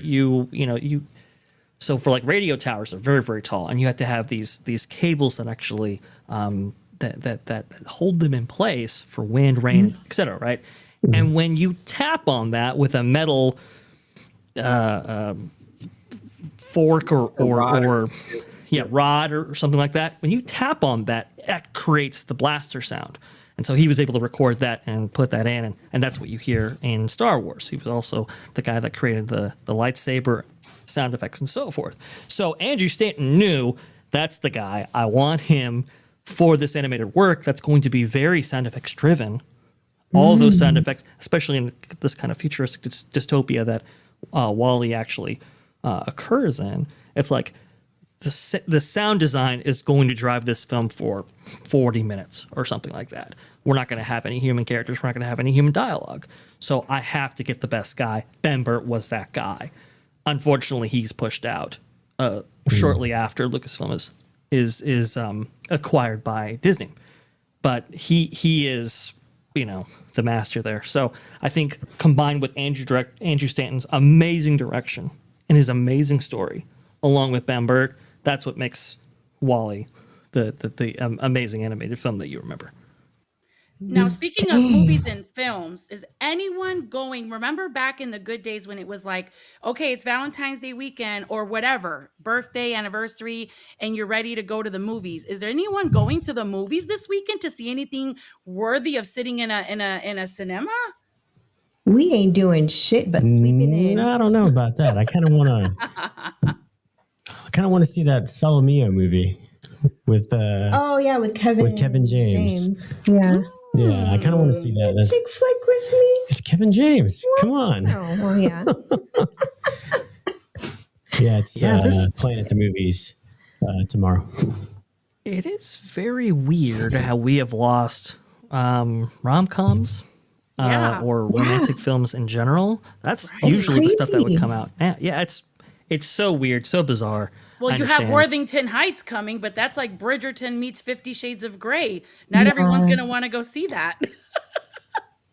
so for radio towers, they're very, very tall, and you have to have these cables that actually that hold them in place for wind, rain, etc. Right? And when you tap on that with a metal fork or rod or something like that, when you tap on that, that creates the blaster sound. And so he was able to record that and put that in, and that's what you hear in Star Wars. He was also the guy that created the lightsaber sound effects and so forth. So Andrew Stanton knew, that's the guy. I want him for this animated work that's going to be very sound effects driven. All of those sound effects, especially in this kind of futuristic dystopia that Wall-E actually occurs in, it's like the sound design is going to drive this film for 40 minutes or something like that. We're not going to have any human characters. We're not going to have any human dialogue. So I have to get the best guy. Ben Burt was that guy. Unfortunately, he's pushed out shortly after Lucasfilm is acquired by Disney. But he is the master there. So I think combined with Andrew Stanton's amazing direction and his amazing story, along with Bambert, that's what makes Wall-E the amazing animated film that you remember. Now, speaking of movies and films, is anyone going? Remember back in the good days when it was like, okay, it's Valentine's Day weekend or whatever, birthday, anniversary, and you're ready to go to the movies. Is there anyone going to the movies this weekend to see anything worthy of sitting in a cinema? We ain't doing shit but sleeping in. I don't know about that. I kind of want to see that Solomio movie with Oh yeah, with Kevin James. Yeah. Yeah, I kind of want to see that. That's, Chick flick with me. it's Kevin James. Come on. Oh well, yeah. Yeah, it's playing at the movies tomorrow. It is very weird how we have lost rom-coms or romantic films in general. That's usually the stuff that would come out. Yeah, it's so weird, so bizarre. Well, you have Worthington Heights coming, but that's like Bridgerton meets 50 Shades of Grey. Not everyone's going to want to go see that.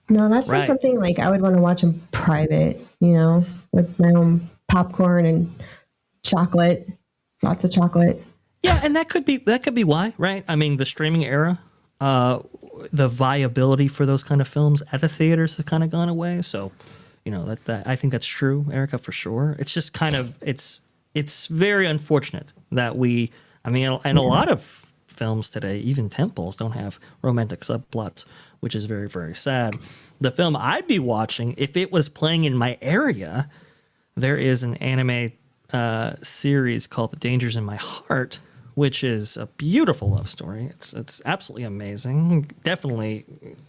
No, that's just something like I would want to watch in private, with my own popcorn and chocolate, lots of chocolate. Yeah, and that could be why, right? I mean, the streaming era, the viability for those kind of films at the theaters has kind of gone away. So, that I think that's true, Erica, for sure. It's just kind of it's very unfortunate that and a lot of films today, even temples, don't have romantic subplots, which is very, very sad. The film I'd be watching, if it was playing in my area, there is an anime series called The Dangers in My Heart, which is a beautiful love story. It's absolutely amazing. Definitely,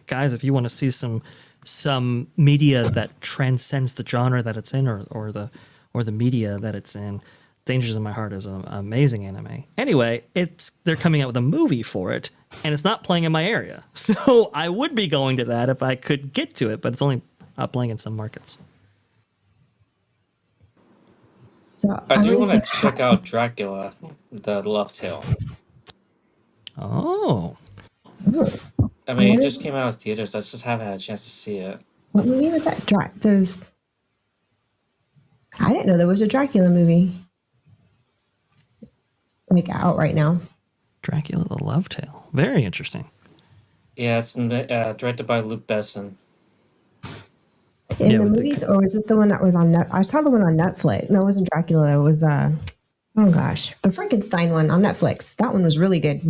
guys, if you want to see some media that transcends the genre that it's in or the media that it's in, Dangers in My Heart is an amazing anime. Anyway, they're coming out with a movie for it, and it's not playing in my area. So I would be going to that if I could get to it, but it's only playing in some markets. So I do want to check out Dracula, the Love Tale. Oh. I mean, it just came out of theaters. I just haven't had a chance to see it. What movie was that? I didn't know there was a Dracula movie. Like out right now. Dracula the Love Tale. Very interesting. Yeah, it's directed by Luc Besson. In the movies, or is this the one that was on I saw the one on Netflix. No, it wasn't Dracula. It was the Frankenstein one on Netflix. That one was really good.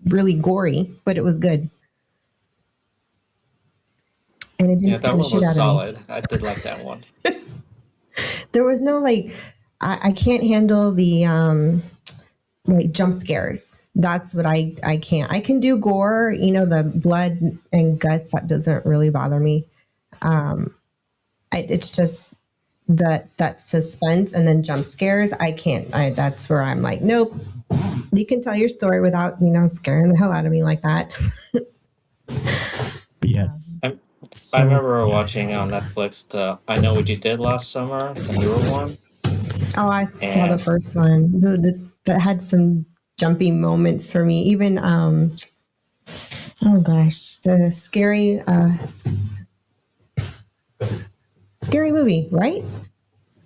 Really gory, but it was good. And it didn't scare the shit out of me. I did like that one. There was no I can't handle the jump scares. That's what I can't. I can do gore, the blood and guts. That doesn't really bother me. It's just that suspense and then jump scares. I can't. That's where I'm like, nope. You can tell your story without scaring the hell out of me like that. Yes. I remember watching on Netflix the I Know What You Did Last Summer, the newer one. Oh, I saw the first one. That had some jumpy moments for me. Even oh gosh, the scary movie, right?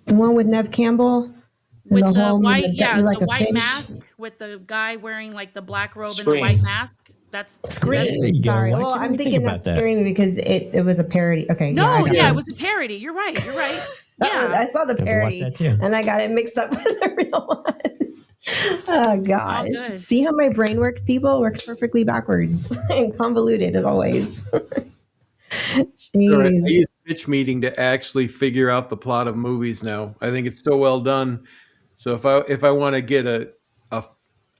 The one with Nev Campbell with the white, the white mask with the guy wearing like the black robe and the white mask. That's Scream. Sorry. Well, I'm thinking that's scary movie because it was a parody. Okay. No, it was a parody. You're right. I saw the parody and I got it mixed up with the real one. Oh gosh. See how my brain works, people? Works perfectly backwards and convoluted as always. Sure, I use pitch meeting to actually figure out the plot of movies now. I think it's so well done. So if I want to get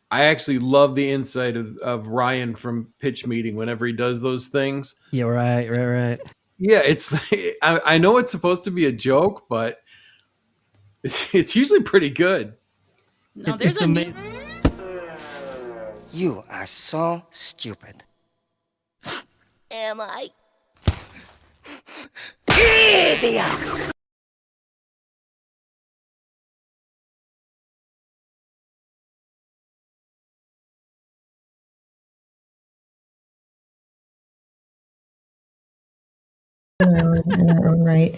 I actually love the insight of Ryan from Pitch Meeting whenever he does those things. Yeah, right. Yeah, it's I know it's supposed to be a joke, but it's usually pretty good. No, there's amazing. You are so stupid. Am I? Idiot! in our own right.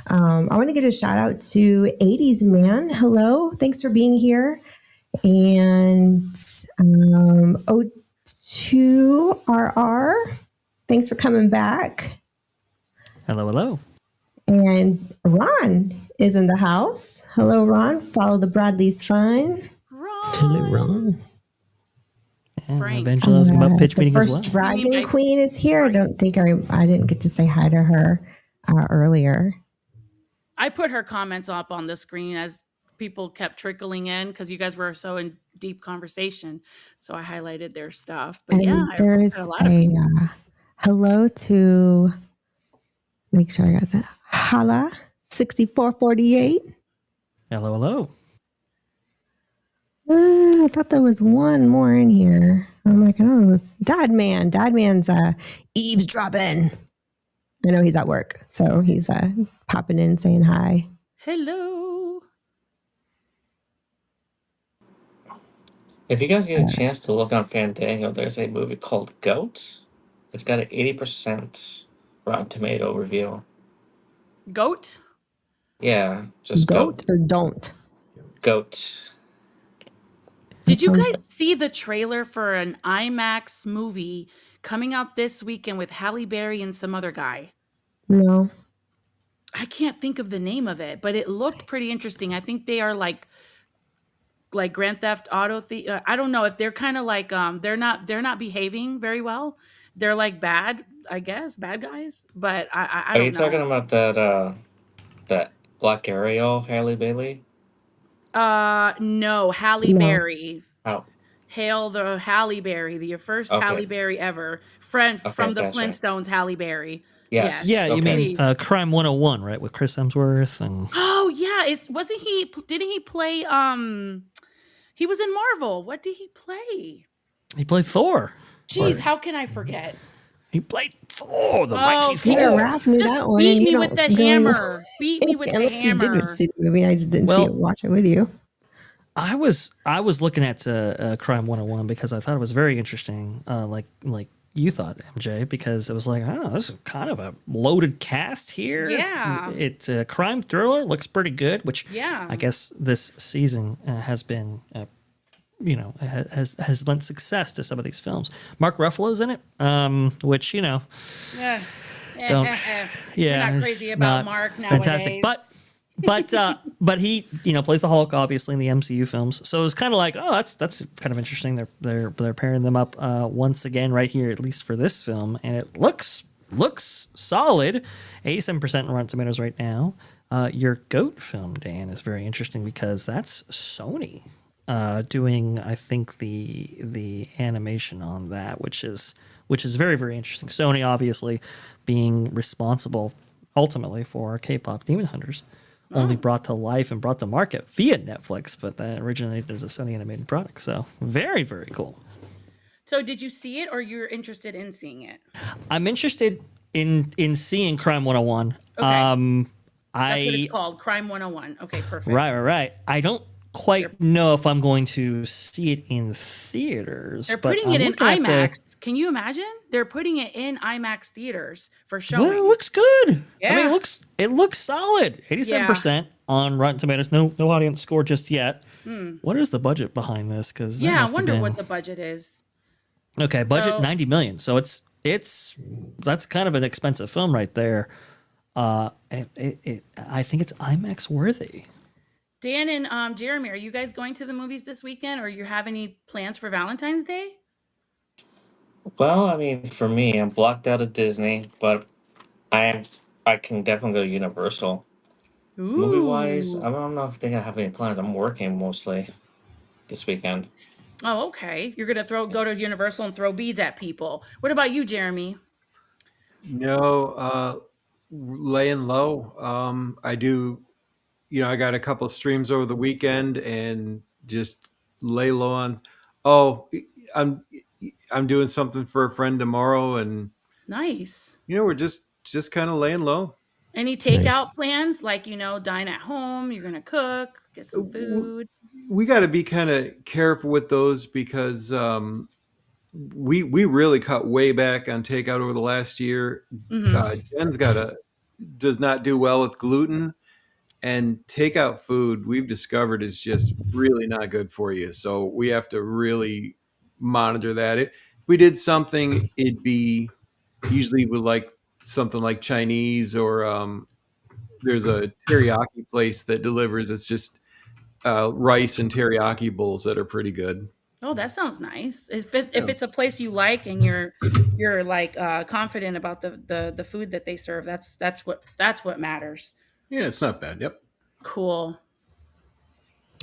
I want to give a shout out to 80s Man. Hello, thanks for being here. And O2RR, thanks for coming back. Hello, hello. And Ron is in the house. Hello, Ron. Follow the Bradley's Fun. Hello, Ron. And Frank. eventually I was about pitch The meeting as first well. Dragon Queen is here. I don't think I didn't get to say hi to her earlier. I put her comments up on the screen as people kept trickling in because you guys were so in deep conversation. So I highlighted their stuff. But And yeah, there I is a lot of people. hello to, make sure I got that. Hala 6448. Hello, hello. I thought there was one more in here. I'm like, oh, it was Dad Man. Dad Man's eavesdropping. I know he's at work, so he's popping in saying hi. Hello. If you guys get a chance to look on Fandango, there's a movie called Goat. It's got an 80% Rotten Tomato review. Goat? Yeah, just Goat or don't? Goat. Did you guys see the trailer for an IMAX movie coming out this weekend with Halle Berry and some other guy? No. I can't think of the name of it, but it looked pretty interesting. I think they are like Grand Theft Auto. I don't know if they're kind of like they're not behaving very well. They're like bad, I guess, bad guys. But I Are you don't know. talking about that Black Ariel, Halle Bailey? No, Halle No. Berry. Oh, Hail the Halle Berry, the first Okay. Halle Berry ever. Friend Okay, from the gotcha. Flintstones, Halle Berry. Yes. Yeah, you Okay. mean Crime 101, right? With Chris Hemsworth and Oh yeah, wasn't he? Didn't he play? He was in Marvel. What did he play? he played Thor. Jeez, how can I forget? He played Thor, the Oh, mighty can Yeah, Thor. Raph knew Just that one. beat and me you with don't that really- hammer. Beat me with the Unless you hammer. did see the movie, I just didn't see Well- it. Watch it with you. I was looking at Crime 101 because I thought it was very interesting, like you thought, MJ, because it was like, oh, this is kind of a loaded cast here. Yeah. It's a crime thriller, looks pretty good, which Yeah. I guess this season has been, has lent success to some of these films. Mark Ruffalo's in it, which, Yeah. don't, yeah, We're not it's crazy about not Mark nowadays. fantastic, but he plays the Hulk obviously in the MCU films, so it's kind of like, oh, that's kind of interesting. They're pairing them up once again right here, at least for this film, and it looks solid. 87% in Rotten Tomatoes right now. Your Goat film, Dan, is very interesting because that's Sony doing, I think, the animation on that, which is very, very interesting. Sony obviously being responsible ultimately for K-pop Demon Hunters, only brought to life and brought to market via Netflix, but that originated as a Sony animated product. So very, very cool. So did you see it or you're interested in seeing it? I'm interested in seeing Crime 101. Okay. That's what it's called, Crime 101. Okay, perfect. Right. I don't quite know if I'm going to see it in theaters. They're but putting I'm it in looking at IMAX. Can you imagine? They're putting it in IMAX theaters for showing. Well, it looks good. Yeah. I mean, it looks solid. 87% on Rotten Tomatoes. No audience score just yet. What is the budget behind this? Because Yeah, I wonder what the budget is. Okay, budget So- 90 million. So that's kind of an expensive film right there. I think it's IMAX worthy. Dan and Jeremy, are you guys going to the movies this weekend, or you have any plans for Valentine's Day? Well, I mean, for me, I'm blocked out of Disney, but I can definitely go to Universal. Ooh. Movie wise, I don't know if I have any plans. I'm working mostly this weekend. Oh, okay. You're gonna go to Universal and throw beads at people. What about you, Jeremy? No, laying low. I do, I got a couple of streams over the weekend and just lay low on. Oh, I'm I'm doing something for a friend tomorrow, and Nice. we're just kind of laying low. Any takeout plans? Like, dine at home, you're gonna cook, get some food. We got to be kind of careful with those because we really cut way back on takeout over the last year. Mhm. Jen's got does not do well with gluten. And takeout food, we've discovered, is just really not good for you. So we have to really monitor that. If we did something, it'd be usually with like something like Chinese, or there's a teriyaki place that delivers. It's just rice and teriyaki bowls that are pretty good. Oh, that sounds nice. Yeah, If it's a place you like and you're like confident about the food that they serve, that's what matters. yeah, it's not bad. Yep. Cool.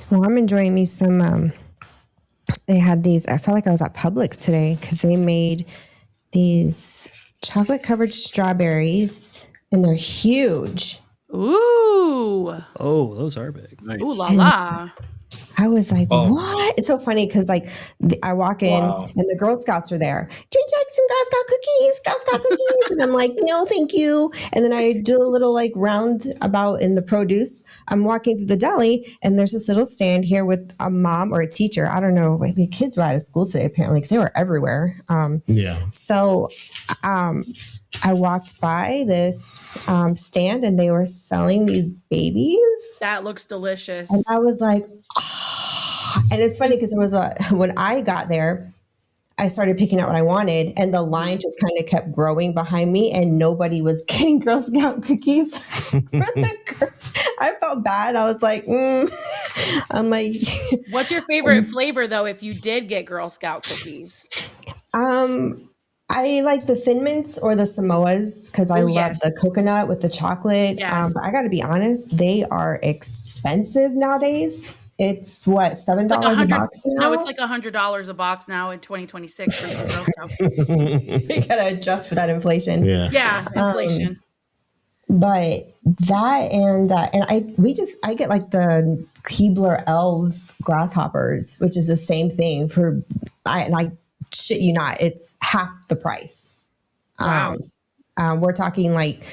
Well, I'm enjoying me some. They had these. I felt like I was at Publix today because they made these chocolate covered strawberries, and they're huge. Ooh. Oh, those are big. Nice. Ooh la la. I was like, Oh. what? It's so funny because like I walk in Wow. and the Girl Scouts are there. Do you like some Girl Scout cookies? Girl Scout cookies? And I'm like, no, thank you. And then I do a little like roundabout in the produce. I'm walking through the deli and there's this little stand here with a mom or a teacher. I don't know. The kids were out of school today apparently because they were everywhere. Yeah. So I walked by this stand and they were selling these babies. That looks delicious. And I was like, oh. And it's funny because when I got there, I started picking out what I wanted, and the line just kind of kept growing behind me, and nobody was getting Girl Scout cookies. I felt bad. I was like, I'm like, What's your favorite flavor though? If you did get Girl Scout cookies, I like the Thin Mints or the Samoas because I love yes. the coconut with the chocolate. Yes. But I got to be honest, they are expensive nowadays. It's what, $7 a box now? No, it's like $100 a box now in 2026 for some Girl Scouts. You gotta adjust for that inflation. Yeah. Yeah, inflation. But that and I get like the Keebler Elves grasshoppers, which is the same thing for I shit you not, it's half the price. Wow. We're talking like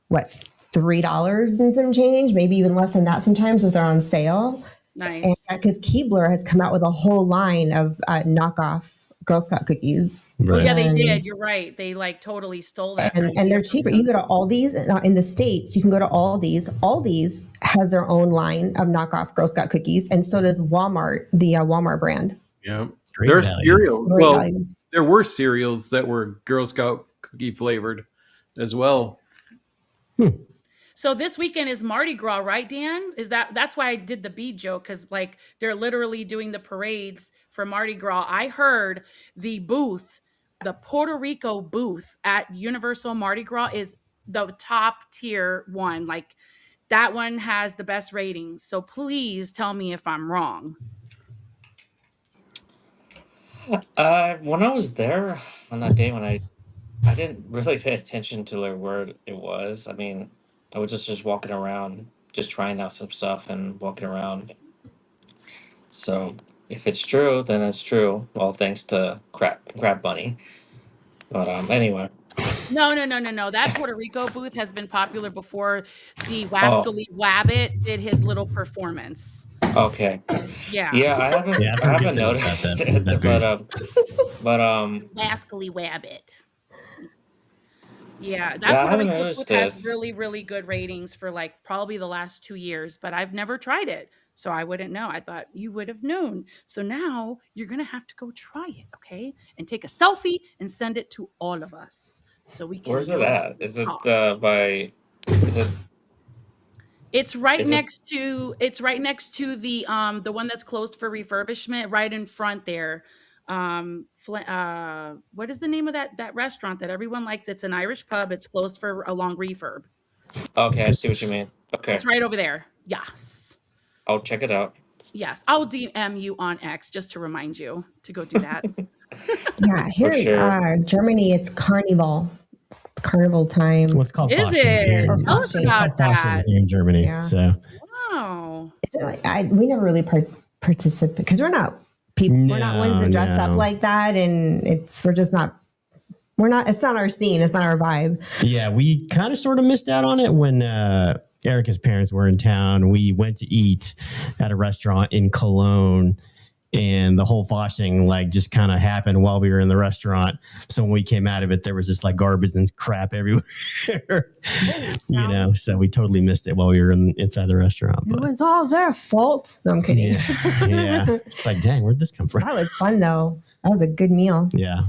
what, $3 and some change, maybe even less than that sometimes if they're on sale. Nice. And because Keebler has come out with a whole line of knockoff Girl Scout cookies. Oh, yeah, they And- did. You're right. They like totally stole that. and they're cheaper. You go to Aldi's in the States. You can go to Aldi's. Aldi's has their own line of knockoff Girl Scout cookies, and so does Walmart, the Walmart brand. Yeah. Great There are value. cereals. Great Well, value. there were cereals that were Girl Scout cookie flavored as well. So this weekend is Mardi Gras, right, Dan? That's why I did the bead joke, because like they're literally doing the parades for Mardi Gras. I heard the Puerto Rico booth at Universal Mardi Gras is the top tier one. Like that one has the best ratings. So please tell me if I'm wrong. When I was there on that day, when I didn't really pay attention to like where it was. I mean, I was just walking around, just trying out some stuff and walking around. So if it's true, then it's true. Well, thanks to Crap Bunny. But anyway. No. That Puerto Rico booth has been popular before the Wascally Wabbit did his little performance. Okay. Yeah. Yeah, I haven't Yeah, I've I heard haven't good things about noticed that- it, that but Wascally Wabbit. Yeah, that Yeah, I Puerto haven't Rico noticed booth has this. really, really good ratings for like probably the last 2 years, but I've never tried it. So I wouldn't know. I thought you would have known. So now you're going to have to go try it, okay? And take a selfie and send it to all of us so we can where's it at? Is it talk. is it It's right Is it- next to the one that's closed for refurbishment, right in front there. What is the name of that restaurant that everyone likes? It's an Irish pub. It's closed for a long refurb. Okay, I see what you mean. Okay. It's right over there. Yes. I'll check it out. Yes. I'll DM you on X just to remind you to go do that. Yeah, here sure. in Germany, it's Carnival. Carnival time. What's called Is Fasching it? here. Or Tell us Fasching. about that. Here in Germany. Yeah. So Wow. Is it like, we never really participate because we're not people. We're not ones that dress up No. like that, and we're just not. We're not. It's not our scene. It's not our vibe. yeah, we kind of sort of missed out on it when Erica's parents were in town. We went to eat at a restaurant in Cologne, and the whole washing like just kind of happened while we were in the restaurant. So when we came out of it, there was just like garbage and crap everywhere. You know, so we totally missed it while we were inside the restaurant. It was all their fault. No, I'm kidding. Yeah. It's like, dang, where'd this come from? That was fun though. That was a good meal. Yeah.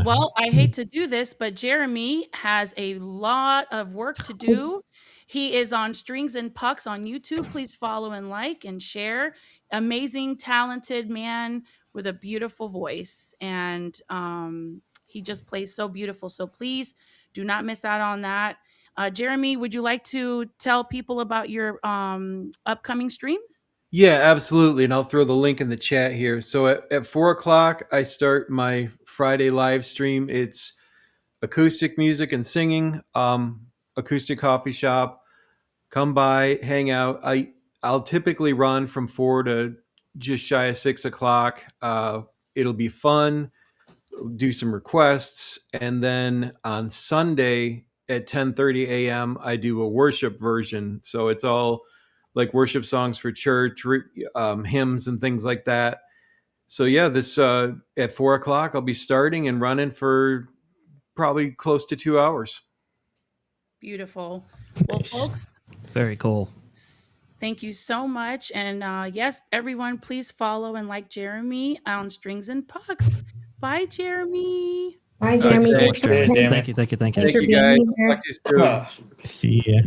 Well, I hate to do this, but Jeremy has a lot of work to do. He is on Strings and Pucks on YouTube. Please follow and like and share. Amazing, talented man with a beautiful voice. And he just plays so beautiful. So please do not miss out on that. Jeremy, would you like to tell people about your upcoming streams? Yeah, absolutely. And I'll throw the link in the chat here. So at 4:00, I start my Friday live stream. It's acoustic music and singing, acoustic coffee shop. Come by, hang out. I'll typically run from 4 to just shy of 6:00. It'll be fun. Do some requests, and then on Sunday at 10:30 a.m. I do a worship version. So it's all like worship songs for church, hymns, and things like that. So yeah, this at 4:00 I'll be starting and running for probably close to 2 hours. Beautiful. Well, folks, very cool. Thank you so much. And yes, everyone, please follow and like Jeremy on Strings and Pucks. Bye, Jeremy. Bye, Jeremy. Thank you. Thank you, guys. Talk to you soon. See ya.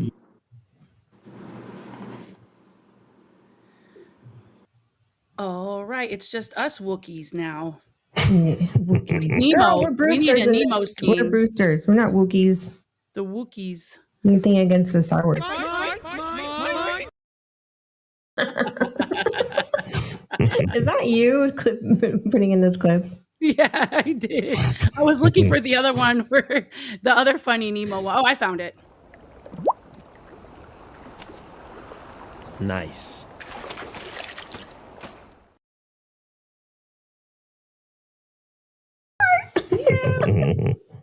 All right, it's just us Wookiees now. Wookiees. Nemo. Girl, we're We need Brewsters. a Nemo team. We're Brewsters. We're not Wookiees. The Wookiees. Anything against the Star Wars. Is that you putting in those clips? Yeah, I did. I was looking for the other one where the other funny Nemo. Oh, I found it. Nice.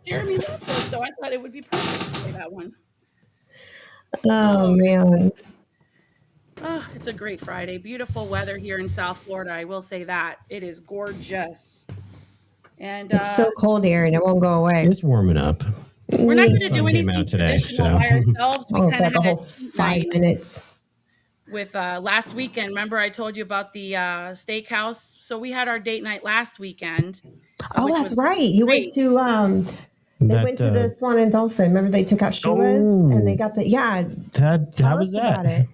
Jeremy loved it, so I thought it would be perfect for that one. Oh, man. Oh, it's a great Friday. Beautiful weather here in South Florida. I will say that. It is gorgeous. And It's still cold here and it won't go away. It's warming up. we're not going to do Sun came anything out today, traditional so. by ourselves. We Oh, it's kind like of a had whole a 5 minutes. with last weekend. Remember I told you about the steakhouse? So we had our date night last weekend. Oh, that's right. You went to they went to the Swan and Dolphin. Remember they took out Shula's and they got the How was that?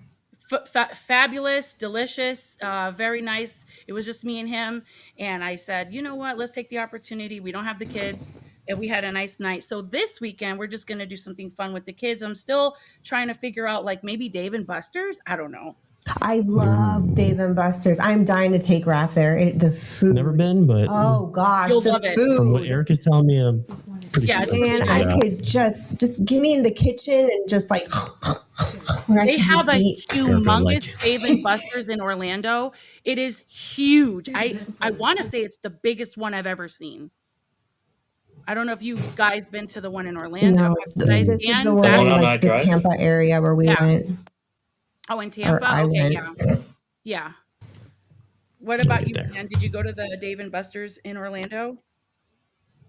Fabulous, delicious, very nice. It was just me and him. And I said, you know what? Let's take the opportunity. We don't have the kids. And we had a nice night. So this weekend, we're just going to do something fun with the kids. I'm still trying to figure out like maybe Dave and Buster's. I don't know. I love Dave and Buster's. I'm dying to take Raph there. The food. Never been, but oh gosh, You'll the love it. food. from what Eric is telling me, I'm pretty Yeah, sure. Man, I could just give me in the kitchen and just like. They have a humongous like- Dave and Buster's in Orlando. It is huge. I want to say it's the biggest one I've ever seen. I don't know if you guys been to the one in Orlando. No, Guys, this is Dan, the one back- in on like the Drive? Tampa area where we Yeah. went. Oh, in Tampa? I Okay, went. yeah. What about you, get there. Dan? Did you go to the Dave and Buster's in Orlando?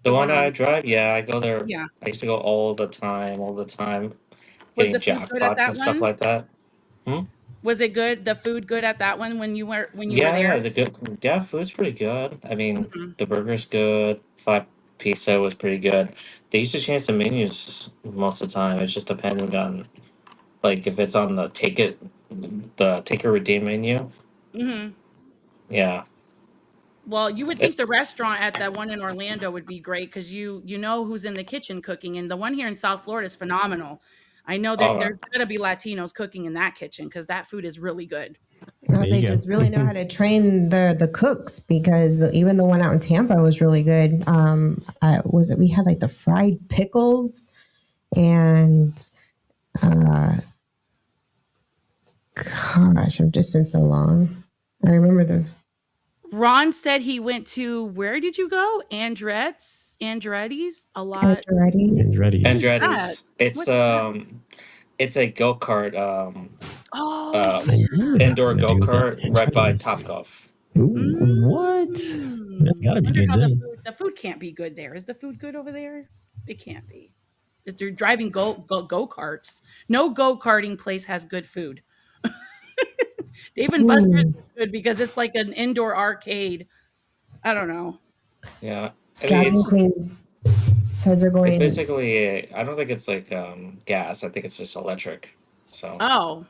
The one one I on- drive, yeah, I go there. Yeah. I used to go all the time. Was Getting the food good at jackpots that and stuff one? like that. Was it good? The food good at that one when you were Yeah, there? food's pretty good. I mean, Mhm. the burger's good. Flat pizza was pretty good. They used to change the menus most of the time. It's just depending on, like, if it's on the take it redeem menu. Mhm. Yeah, Well, you would think It's- the restaurant at that one in Orlando would be great because you know who's in the kitchen cooking, and the one here in South Florida is phenomenal. I know that Oh, there's got to be Latinos cooking in that kitchen because that food is really good. Well, you they go. just really know how to train the cooks because even the one out in Tampa was really good. We had like the fried pickles and gosh, I've just been so long. I remember Ron said he went to, where did you go? Andretti's a lot. Andretti's. Andretti's. It's What's that? it's a go-kart Oh, indoor Something to do with go-kart that. right by Andretti's. Topgolf. Ooh, what? That's got to be Wonder good how then. the food can't be good there. Is the food good over there? It can't be. If they're driving go karts, no go karting place has good food. Dave and Buster's Ooh, is good because it's like an indoor arcade. I don't know. Yeah. I mean, Dragon Queen says they're it's going. basically. I don't think it's like gas. I think it's just electric. So, Oh,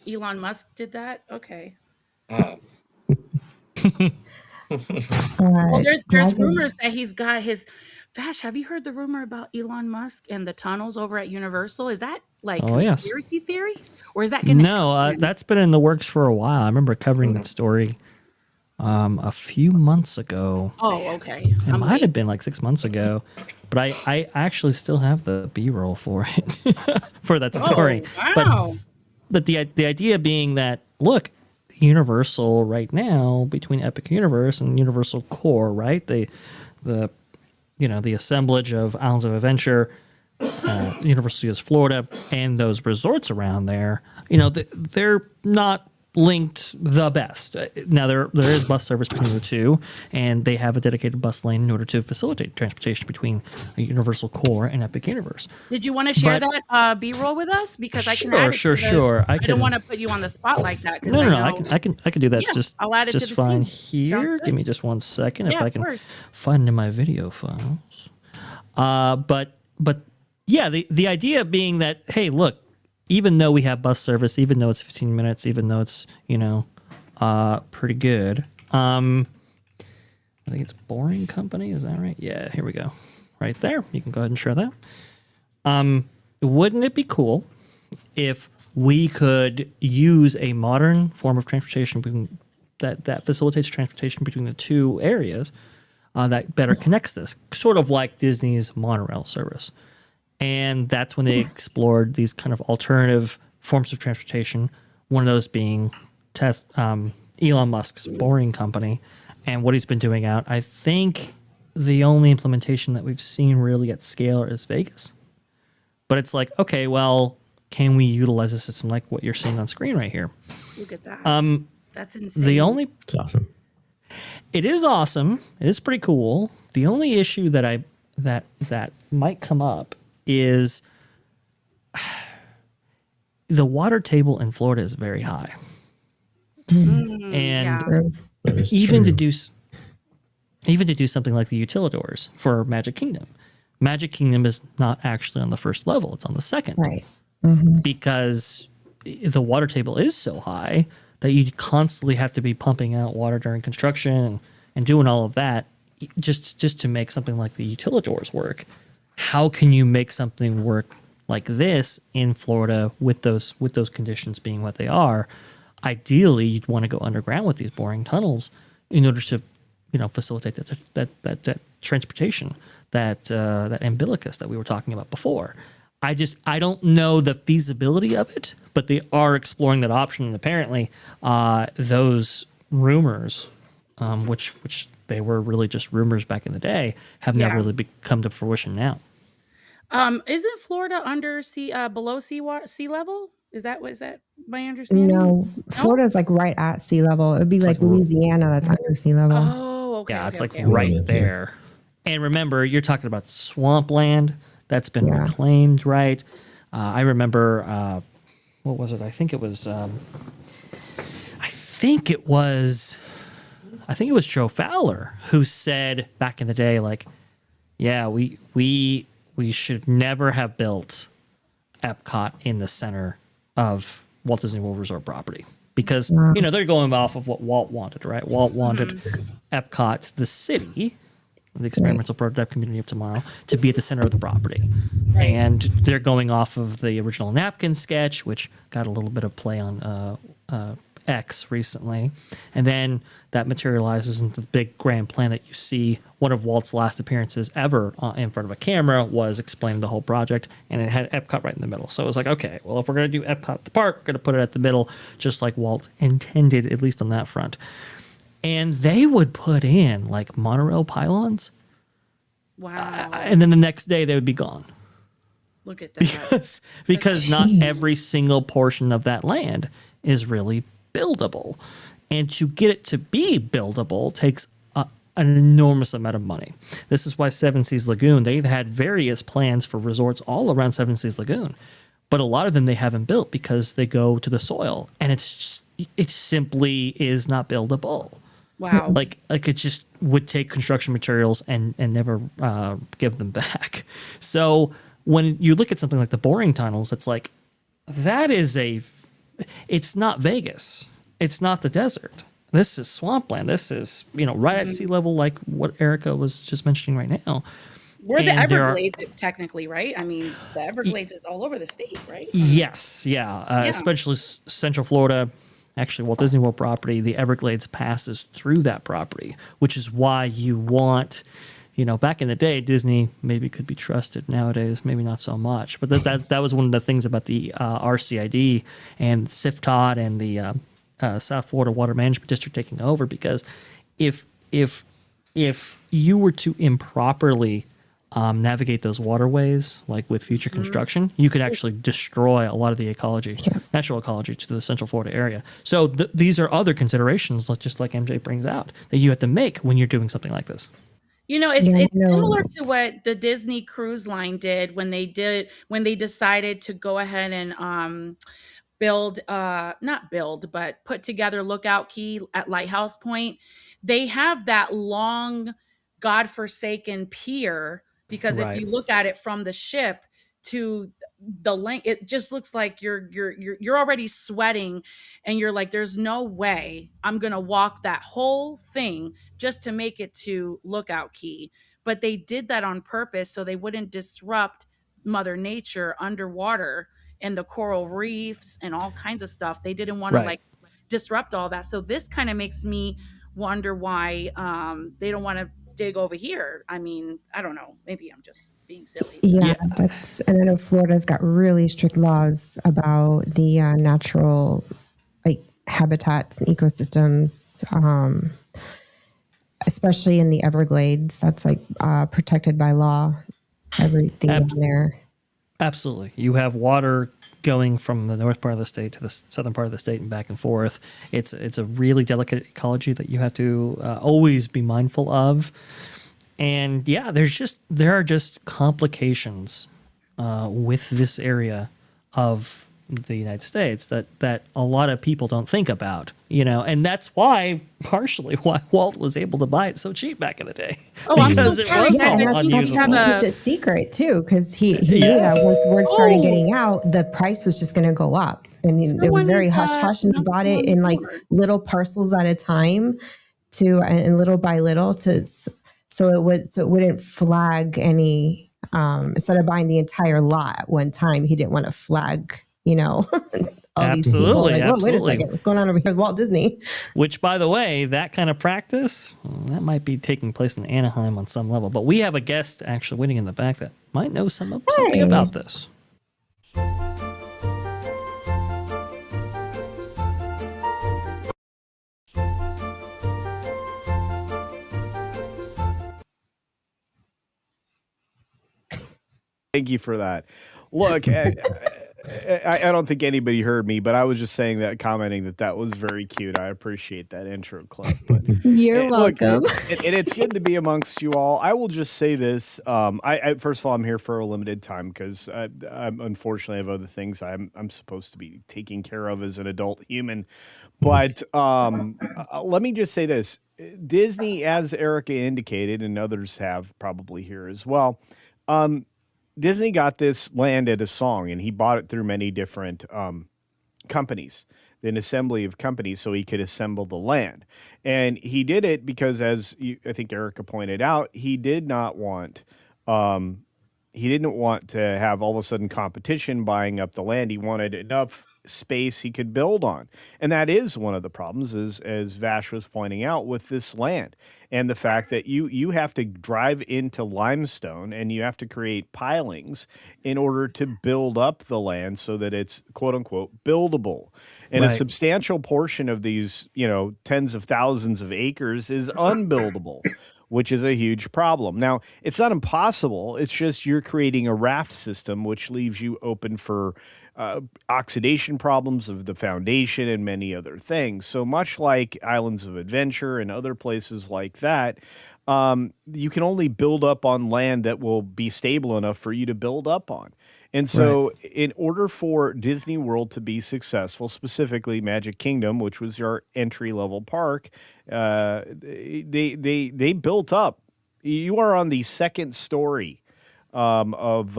Elon Musk did that. Okay. uh, Well, there's Dragon. rumors that he's got his. Vash, have you heard the rumor about Elon Musk and the tunnels over at Universal? Is that like Oh yes. conspiracy theories, or is that going to No, happen? that's been in the works for a while. I remember covering that story a few months ago. Oh, okay. It I'm might late. have been like 6 months ago, but I actually still have the B-roll for it for that story. Oh, But wow. the idea being that look, Universal right now between Epic Universe and Universal Core, right? The the assemblage of Islands of Adventure, Universal Studios Florida, and those resorts around there, they're not linked the best. Now there is bus service between the two, and they have a dedicated bus lane in order to facilitate transportation between Universal Core and Epic Universe. Did you want to share But that B-roll with us? Because I can add it to sure. I don't want to put you on the spot like that. Because No, I know. I can do that Yeah, just I'll add it to just the fine scene. Sounds here. good. Give me just 1 second if Yeah, I of can course. find it in my video files. But yeah, the idea being that hey, look, even though we have bus service, even though it's 15 minutes, even though it's pretty good. I think it's Boring Company. Is that right? Yeah, here we go. Right there. You can go ahead and share that. Wouldn't it be cool if we could use a modern form of transportation that facilitates transportation between the two areas that better connects this, sort of like Disney's monorail service. And that's when they explored these kind of alternative forms of transportation. One of those being Elon Musk's Boring Company, and what he's been doing out. I think the only implementation that we've seen really at scale is Vegas. But it's like, okay, well, can we utilize a system like what you're seeing on screen right here? Look at that. That's insane. It's awesome. It is awesome. It is pretty cool. The only issue that that might come up is the water table in Florida is very high. And yeah. That is even true. to do something like the utilidors for Magic Kingdom. Magic Kingdom is not actually on the first level, it's on the second. Right. Because the water table is so high that you constantly have to be pumping out water during construction and doing all of that just to make something like the utilidors work. How can you make something work like this in Florida with those conditions being what they are? Ideally, you'd want to go underground with these boring tunnels in order to, facilitate that transportation, that umbilicus that we were talking about before. I don't know the feasibility of it, but they are exploring that option, and apparently, those rumors, which they were really just rumors back in the day, have never Yeah. really come to fruition now. Isn't Florida under below sea level? Is that my understanding? No, Florida's like right at sea level. It'd be like like Louisiana that's under sea level. Oh, okay. Yeah, okay, it's like okay. right Yeah. there. And remember, you're talking about swampland that's been Yeah. reclaimed, right? I remember, what was it? I think it was Joe Fowler who said back in the day, like, yeah, we should never have built Epcot in the center of Walt Disney World Resort property because they're going off of what Walt wanted, right? Walt wanted Epcot, the city, the experimental prototype community of tomorrow, to be at the center of the property. And they're going off of the original napkin sketch, which got a little bit of play on X recently. And then that materializes into the big grand plan that you see. One of Walt's last appearances ever in front of a camera was explaining the whole project, and it had Epcot right in the middle. So it was like, okay, well, if we're going to do Epcot the park, we're going to put it at the middle, just like Walt intended, at least on that front. And they would put in like monorail pylons, Wow. and then the next day they would be gone. Look at that. because not Jeez. every single portion of that land is really buildable. And to get it to be buildable takes an enormous amount of money. This is why Seven Seas Lagoon, they've had various plans for resorts all around Seven Seas Lagoon, but a lot of them they haven't built because they go to the soil and it simply is not buildable. Wow. Like it just would take construction materials and never give them back. So when you look at something like the boring tunnels, it's like, it's not Vegas. It's not the desert. This is swampland. This is, right at sea level, like what Erica was just mentioning right now. We're the And Everglades, technically, right? I mean, the Everglades is all over the state, right? Yes, yeah. Especially Central Florida, actually Walt Disney World property, the Everglades passes through that property, which is why you want, back in the day, Disney maybe could be trusted. Nowadays, maybe not so much. But that was one of the things about the RCID and SIFTOD and the South Florida Water Management District taking over, because if you were to improperly navigate those waterways, like with future construction, you could actually destroy a lot of the ecology, natural ecology to the Central Florida area. So these are other considerations, just like MJ brings out, that you have to make when you're doing something like this. It's similar to what the Disney Cruise Line did when they decided to go ahead and but put together Lookout Key at Lighthouse Point. They have that long godforsaken pier, because if Right. you look at it from the ship to the length, it just looks like you're already sweating, and you're like, there's no way I'm gonna walk that whole thing just to make it to Lookout Key. But they did that on purpose so they wouldn't disrupt Mother Nature underwater and the coral reefs and all kinds of stuff. They didn't want to Right. disrupt all that. So this kind of makes me wonder why they don't want to dig over here. I mean, I don't know. Maybe I'm just being silly. Yeah, and I know Florida's got really strict laws about the natural habitats and ecosystems, especially in the Everglades. That's protected by law. Everything down there. Absolutely. You have water going from the north part of the state to the southern part of the state and back and forth. It's a really delicate ecology that you have to always be mindful of. And there are just complications with this area of the United States that a lot of people don't think about, and that's partially why Walt was able to buy it so cheap back in the day. Oh, because I'm so it was sorry. so I think unusable. He kept it secret too, because he knew that once word started getting out, the price was just going to go up, and it was very hush hush. And he bought it in little parcels at a time, and little by little so it wouldn't flag any. Instead of buying the entire lot at one time, he didn't want to flag, all these people. Wait a second, what's going on over here with Walt Disney? Which, by the way, that kind of practice, that might be taking place in Anaheim on some level. But we have a guest actually waiting in the back that might know something about this. Thank you for that. Look, I don't think anybody heard me, but I was just commenting that was very cute. I appreciate that intro clip. But You're welcome. And it's good to be amongst you all. I will just say this. I first of all, I'm here for a limited time because I'm unfortunately have other things I'm supposed to be taking care of as an adult human. But let me just say this. Disney, as Erica indicated, and others have probably here as well, Disney got this land at a song, and he bought it through many different companies, an assembly of companies, so he could assemble the land. And he did it because, I think Erica pointed out, he didn't want to have all of a sudden competition buying up the land. He wanted enough space he could build on. And that is one of the problems, as Vash was pointing out, with this land. And the fact that you have to drive into limestone and you have to create pilings in order to build up the land so that it's quote unquote buildable. And a substantial portion of these, tens of thousands of acres is unbuildable, which is a huge problem. Now, it's not impossible. It's just you're creating a raft system, which leaves you open for oxidation problems of the foundation and many other things. So much like Islands of Adventure and other places like that, you can only build up on land that will be stable enough for you to build up on. And so, in order for Disney World to be successful, specifically Magic Kingdom, which was your entry level park, they built up. You are on the second story of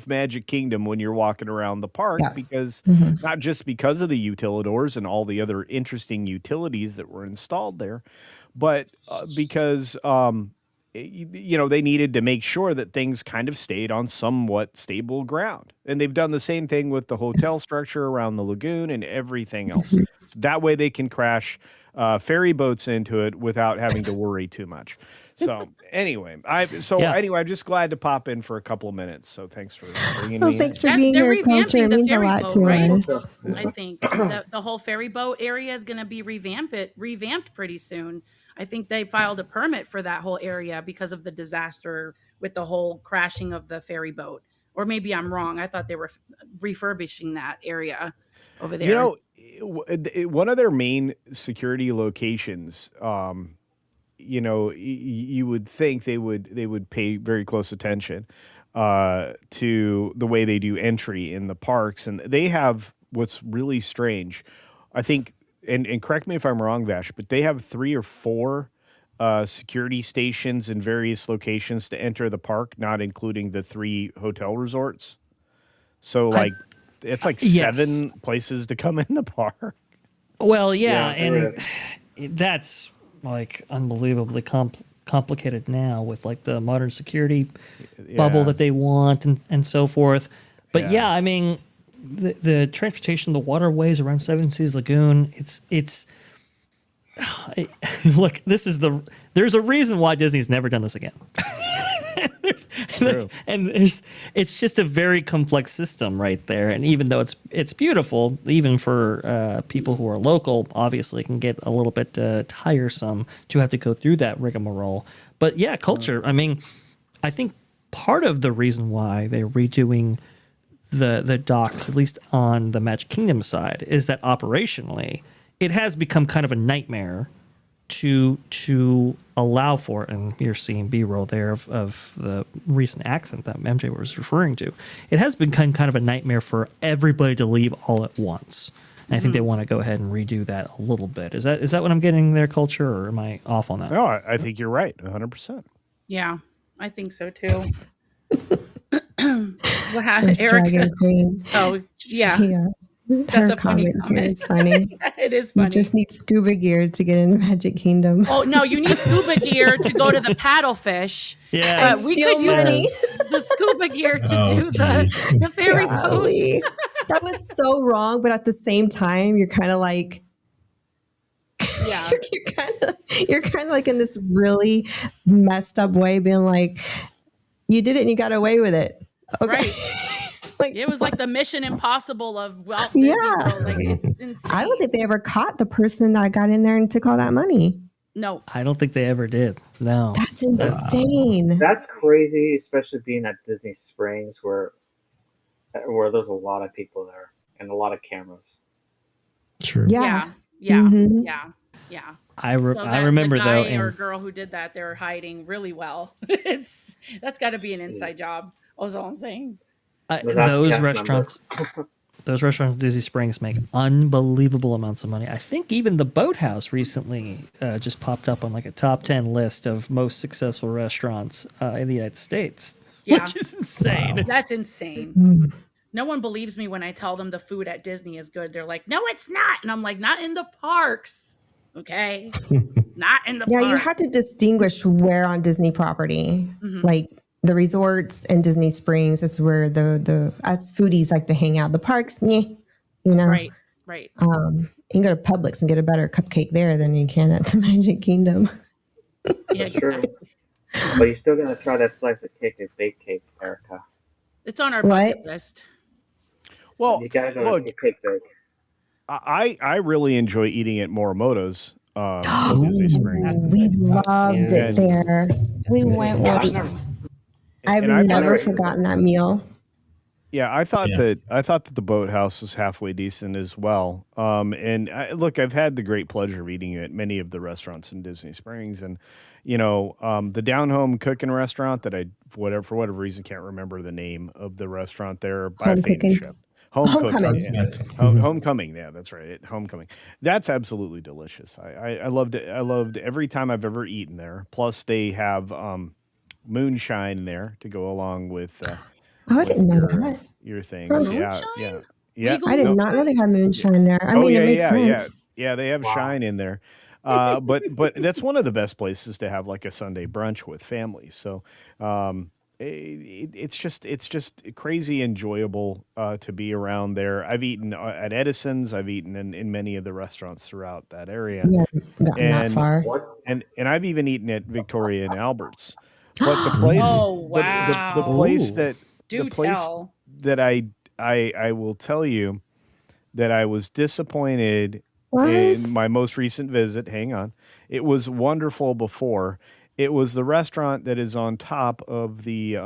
Magic Kingdom when you're walking around the park, because not just because of the utilidors and all the other interesting utilities that were installed there, but because they needed to make sure that things kind of stayed on somewhat stable ground. And they've done the same thing with the hotel structure around the lagoon and everything else. So that way they can crash ferry boats into it without having to worry too much. So anyway, I'm just glad to pop in for a couple of minutes. So thanks for bringing me Thanks in. for being They're here, Culture. It revamping the means a ferry lot boat, to right? us. I think the whole ferry boat area is going to be revamped pretty soon. I think they filed a permit for that whole area because of the disaster with the whole crashing of the ferry boat. Or maybe I'm wrong. I thought they were refurbishing that area over there. One of their main security locations, you would think they would pay very close attention to the way they do entry in the parks, and they have what's really strange. I think, and correct me if I'm wrong, Vash, but they have 3 or 4 security stations in various locations to enter the park, not including the 3 hotel resorts. So, it's like 7 places to come in the park. Well, and that's like unbelievably complicated now with like the modern security bubble that they want and so forth. But I mean, the transportation, the waterways around Seven Seas Lagoon, it's look, there's a reason why Disney's never done this again. And it's just a very complex system right there. And even though it's beautiful, even for people who are local, obviously it can get a little bit tiresome to have to go through that rigmarole. But Culture. I mean, I think part of the reason why they're redoing the docks, at least on the Magic Kingdom side, is that operationally it has become kind of a nightmare to allow for, and you're seeing B-roll there of the recent accident that MJ was referring to. It has become kind of a nightmare for everybody to leave all at once. And I think they want to go ahead and redo that a little bit. Is that what I'm getting there, Culture, or am I off on that? No, I think you're right, 100%. Yeah, I think so too. What happened, First Eric? Dragon Queen. Oh, yeah. That's a funny comment. It's funny. It is funny. You just need scuba gear to get into Magic Kingdom. Oh no, you need scuba gear to go to the paddlefish. Yeah, but we could use the scuba gear to do the ferry boat. That was so wrong, but at the same time, you're kind of like, you're kind of like in this really messed up way, being like, you did it and you got away with it. Okay. Right. It was like the Mission Impossible of Walt Disney World. Like, it's insane. I don't think they ever caught the person that got in there and took all that money. No, I don't think they ever did. No, that's insane. That's crazy, especially being at Disney Springs, where there's a lot of people there and a lot of cameras. True. Yeah. I remember the guy though, or girl who did that, they're hiding really well. That's got to be an inside job. That's all I'm saying. Those restaurants at Disney Springs make unbelievable amounts of money. I think even the Boathouse recently just popped up on like a top 10 list of most successful restaurants in the United States, which is insane. Wow. That's insane. No one believes me when I tell them the food at Disney is good. They're like, no, it's not. And I'm like, not in the parks. Okay. Not in the parks. You have to distinguish where on Disney property, like the resorts and Disney Springs is where the us foodies like to hang out. The parks, Right. You can go to Publix and get a better cupcake there than you can at the Magic Kingdom. Yeah, true. But you're still gonna try that slice of cake and bake cake, Erica. It's on our bucket list. Well, you guys are look, cake bake. I really enjoy eating at Morimoto's. in Disney Springs. We loved it there. We went I've never, once. I've And I've never never- forgotten that meal. Yeah, I thought Yeah. that the boathouse was halfway decent as well. Look, I've had the great pleasure of eating at many of the restaurants in Disney Springs, and the down home cooking restaurant that for whatever reason can't remember the name of the restaurant there by Home a famous cooking. chef. Home Homecoming. cooking, yeah. Homecoming. Yeah, that's right. Homecoming. That's absolutely delicious. I loved it. I loved every time I've ever eaten there. Plus, they have moonshine there to go along with. Oh, I didn't know that. Your things. Yeah, Moonshine? yeah, yeah. Legal I did No, not know they had moonshine there. I oh mean, yeah, it makes yeah, sense. yeah. They have Wow. shine in there. But that's one of the best places to have like a Sunday brunch with families. So it's just crazy enjoyable to be around there. I've eaten at Edison's. I've eaten in many of the restaurants throughout that area, We haven't gotten that and far. and I've even eaten at Victoria and Albert's. But the place, Oh, but the place Ooh. that Do the place tell. that I will tell you that I was disappointed What? in my most recent visit. Hang on. It was wonderful before. It was the restaurant that is on top of the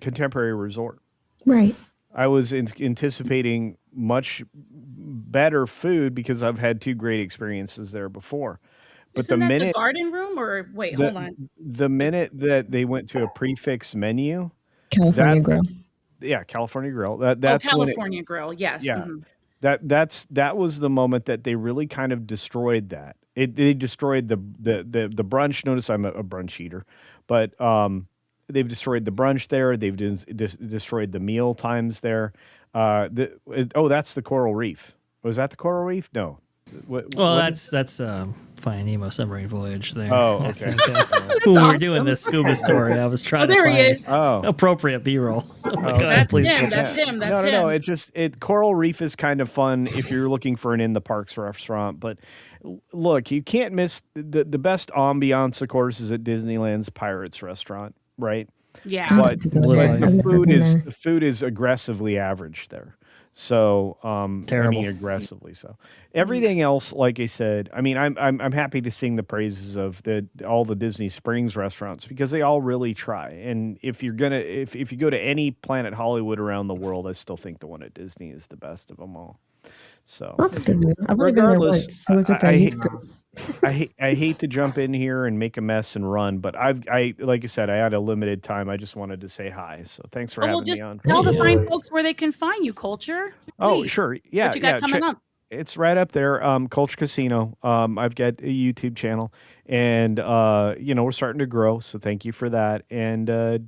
Contemporary Resort. Right. I was anticipating much better food because I've had two great experiences there before. But Isn't the that the minute garden room or wait, hold on. the minute that they went to a prefix menu, California that Grill. yeah, California Grill. Oh, That's when it, California Grill. Yes. yeah, mhm. that was the moment that they really kind of destroyed that. They destroyed the brunch. Notice I'm a brunch eater, but they've destroyed the brunch there. They've destroyed the meal times there. That's the Coral Reef. Was that the Coral Reef? No. Well, that's Finding Nemo submarine voyage there. Oh, I okay. think, when we were doing awesome. this scuba story, I was trying there to he find is. Oh. appropriate B-roll. Go ahead, That's please. him. Coach. That's him. That's no, him. no. It's just Coral Reef is kind of fun if you're looking for an in the parks restaurant. But look, you can't miss the best ambiance, of course, is at Disneyland's Pirates restaurant, right? Yeah. I'd But like to go Little there. Eye. I've never been there. the food is aggressively average there. So Terrible. aggressively so. Everything else, like I said, I mean, I'm happy to sing the praises of all the Disney Springs restaurants because they all really try. And if you go to any Planet Hollywood around the world, I still think the one at Disney is the best of them all. So That's a good one. I've only been there regardless, once. So it was with I he's hate- good. I hate to jump in here and make a mess and run, but like I said, I had a limited time. I just wanted to say hi. So thanks for Oh, well, having just me on. tell the Yeah. fine folks where they can find you, Culture. Oh, Please. sure. Yeah. What you got coming up? It's right up there. Culture Casino. I've got a YouTube channel and, we're starting to grow. So thank you for that. And,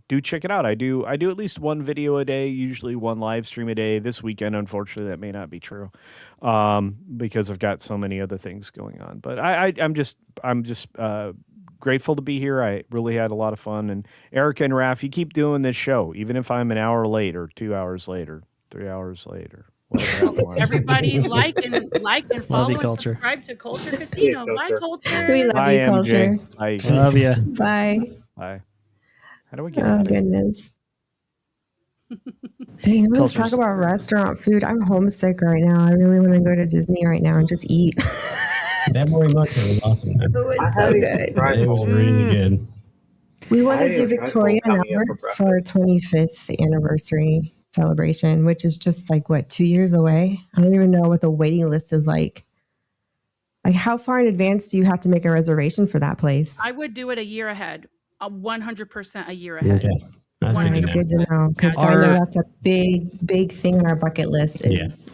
do check it out. I do at least one video a day, usually one live stream a day. This weekend, unfortunately, that may not be true. Because I've got so many other things going on, but I'm just grateful to be here. I really had a lot of fun. And Erica and Raph, you keep doing this show, even if I'm an hour late or 2 hours later, 3 hours later. whatever that was. Everybody like and follow you, and Culture. subscribe to Culture Casino. Bye, Culture. We love Bye, you, MJ. Culture. Bye. Love ya. Bye. Bye. How do I get Oh, out of here? goodness. Dang, let's talk Culture's- about restaurant food. I'm homesick right now. I really want to go to Disney right now and just eat. That Morimachi was awesome. Man. It was I so haven't good. tried It was both. really good. We want I to do tried Victoria and homecoming for Albert's for our breakfast. 25th anniversary celebration, which is just like, 2 years away? I don't even know what the waiting list is like. Like, how far in advance do you have to make a reservation for that place? I would do it a year ahead. 100% a year ahead. Okay. That's good to know. Good to know, because I know that's a big thing on our bucket list is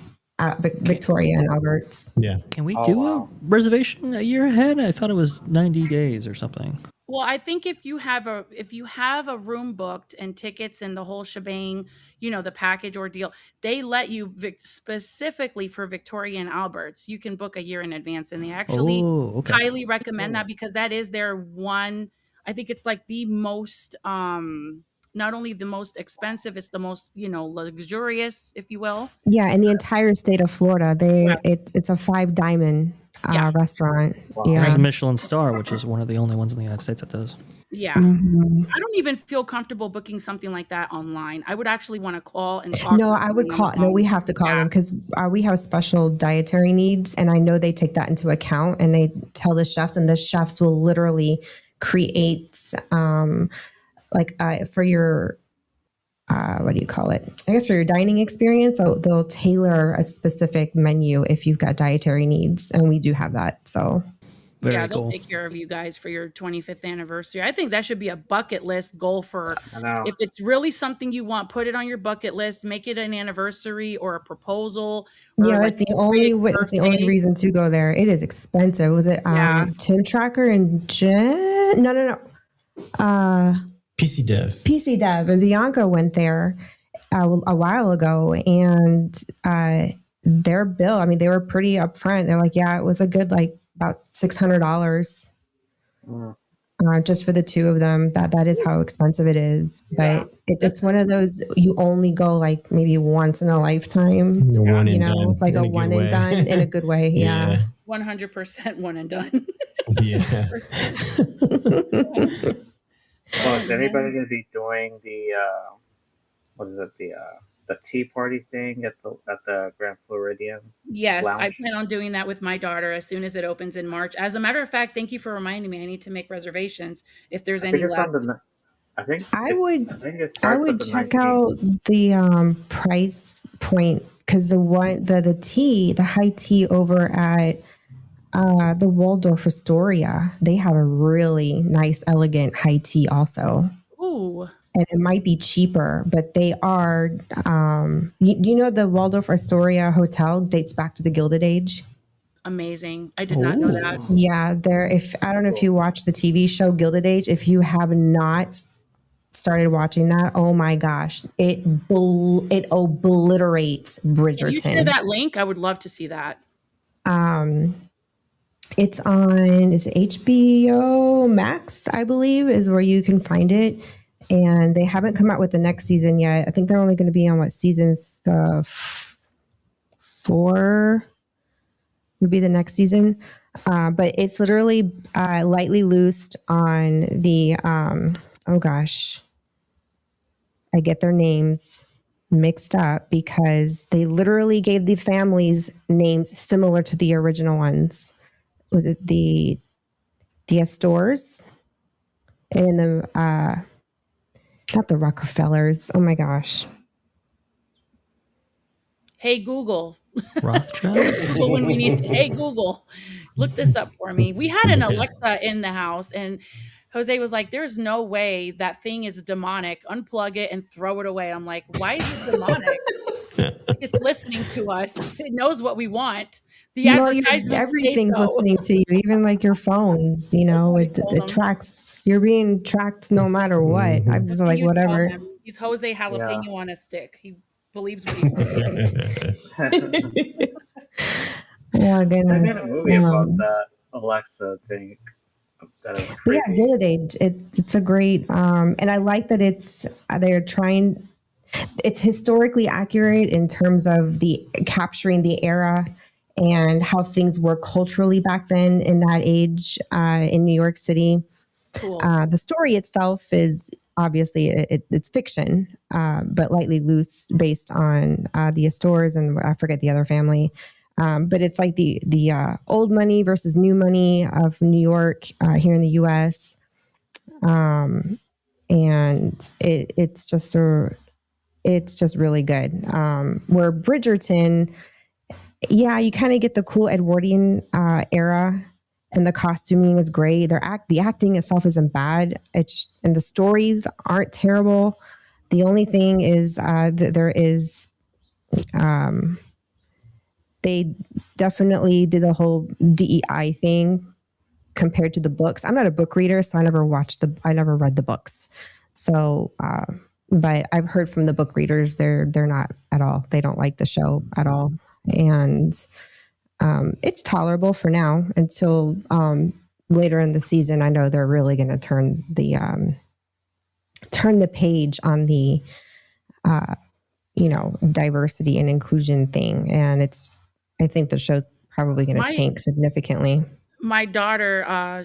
Victoria and Albert's. Yeah. Can we Oh, do wow. a reservation a year ahead? I thought it was 90 days or something. Well, I think if you have a room booked and tickets and the whole shebang, the package or deal, they let you specifically for Victoria and Albert's. You can book a year in advance, and they actually Oh, okay. highly recommend that because that is their one. I think it's like the most, not only the most expensive, it's the most luxurious, if you will. Yeah, in the entire state of Florida, it's a 5-diamond Yeah. restaurant. Wow. It Yeah, has a Michelin star, which is one of the only ones in the United States that does. Yeah. Mhm. I don't even feel comfortable booking something like that online. I would actually want to call and talk No, to I would someone on the call. No, we phone. have to call Yeah. them because we have special dietary needs, and I know they take that into account. And they tell the chefs, and the chefs will literally create, for your what do you call it? I guess for your dining experience, so they'll tailor a specific menu if you've got dietary needs, and we do have that. So Very Yeah, they'll cool. take care of you guys for your 25th anniversary. I think that should be a bucket list goal for I know. if it's really something you want, put it on your bucket list, make it an anniversary or a proproposal or yeah, like it's the a only big it's the only birthday. reason to go there. It is expensive. Was it Yeah. Tim Tracker and Jen? No. PC Dev. PC Dev and Bianca went there a while ago, and their bill. I mean, they were pretty upfront. They're like, yeah, it was a good about $600 Mm. just for the two of them. That is how expensive it is. Yeah. But it's one of those you only go maybe once in a lifetime. One You and know, done. like in a good one way. and done in a good way. Yeah. 100% one and done. Yeah. Well, is anybody going to be doing the what is it, the tea party thing at the Grand Floridian Yes, I Lounge? plan on doing that with my daughter as soon as it opens in March. As a matter of fact, thank you for reminding me. I need to make reservations if there's I think any it's on left. the. I think I it would starts at the check 19th. out the price point because the tea, the high tea over at the Waldorf Astoria, they have a really nice, elegant high tea also. Ooh, And it might be cheaper, but they are. Do you know the Waldorf Astoria hotel dates back to the Gilded Age? amazing. I did not know that. Yeah, there. If I don't know if you watch the TV show Gilded Age, if you have not started watching that, oh my gosh, it obliterates Can you share Bridgerton. that link? I would love to see that. It's on is it HBO Max, I believe, is where you can find it. And they haven't come out with the next season yet. I think they're only going to be on season 4 would be the next season. But it's literally lightly loosed on the oh gosh, I get their names mixed up because they literally gave the families names similar to the original ones. Was it the Astors and the not the Rockefellers? Oh my gosh. Hey Google. Rothschild? Google when we need. Hey Google, look this up for me. We had an Alexa in the house, and Jose was like, "There's no way that thing is demonic. Unplug it and throw it away." I'm like, "Why is it demonic? It's listening to us. It knows what we want. The No, advertisements say everything's so." listening to you, even like your phones. You know, That's what I told it him. tracks. You're being tracked no matter what. I'm just What like can you tell whatever. him? He's Jose Jalapeno Yeah. on a stick. He believes what he believes. Oh They goodness. made a movie about that Alexa thing. That is But yeah, creepy. Gilded Age. It's a great, and I like that they're trying. It's historically accurate in terms of the capturing the era and how things were culturally back then in that age in New York City. Cool. The story itself is obviously it's fiction, but lightly loose based on the Astors and I forget the other family. But it's like the old money versus new money of New York here in the U.S. And it's just really good. Where Bridgerton, yeah, you kind of get the cool Edwardian era, and the costuming is great. The acting itself isn't bad. And the stories aren't terrible. The only thing is that there is. They definitely did the whole DEI thing compared to the books. I'm not a book reader, so I never read the books. So, but I've heard from the book readers, they're not at all. They don't like the show at all. And it's tolerable for now until later in the season. I know they're really going to turn the page on the, diversity and inclusion thing. And I think the show's probably going to tank significantly. My daughter,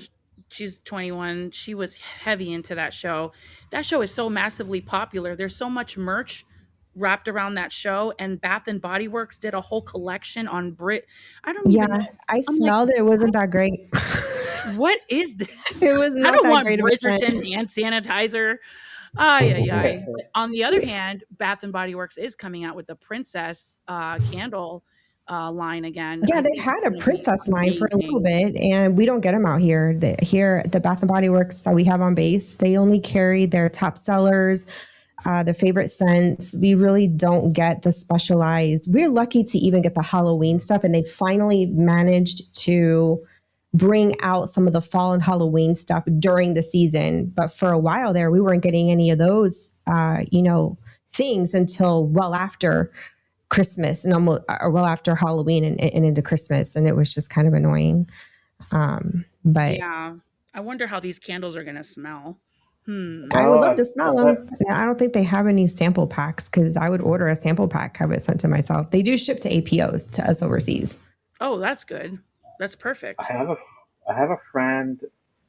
She's 21. She was heavy into that show. That show is so massively popular. There's so much merch wrapped around that show, and Bath and Body Works did a whole collection on Brit. I don't even Yeah, know. I I'm like, smelled it. It wasn't that great. what is this? It was I not don't that want great of a scent. Bridgerton hand sanitizer. Ay, ay, ay. But on the other hand, Bath and Body Works is coming out with the Princess candle line again. Yeah, I they've think had it's a going to be princess line for a little amazing. bit, and we don't get them out here. Here at the Bath and Body Works that we have on base, they only carry their top sellers, the favorite scents. We really don't get the specialized. We're lucky to even get the Halloween stuff, and they finally managed to bring out some of the fall and Halloween stuff during the season. But for a while there, we weren't getting any of those, things until well after Christmas and almost or well after Halloween and into Christmas, and it was just kind of annoying. But Yeah. I wonder how these candles are going to smell. I would love to Well, smell them. I don't think they have any sample packs because I would order a sample pack, have it sent to myself. They do ship to APOs to us overseas. Oh, that's good. That's perfect. I have a friend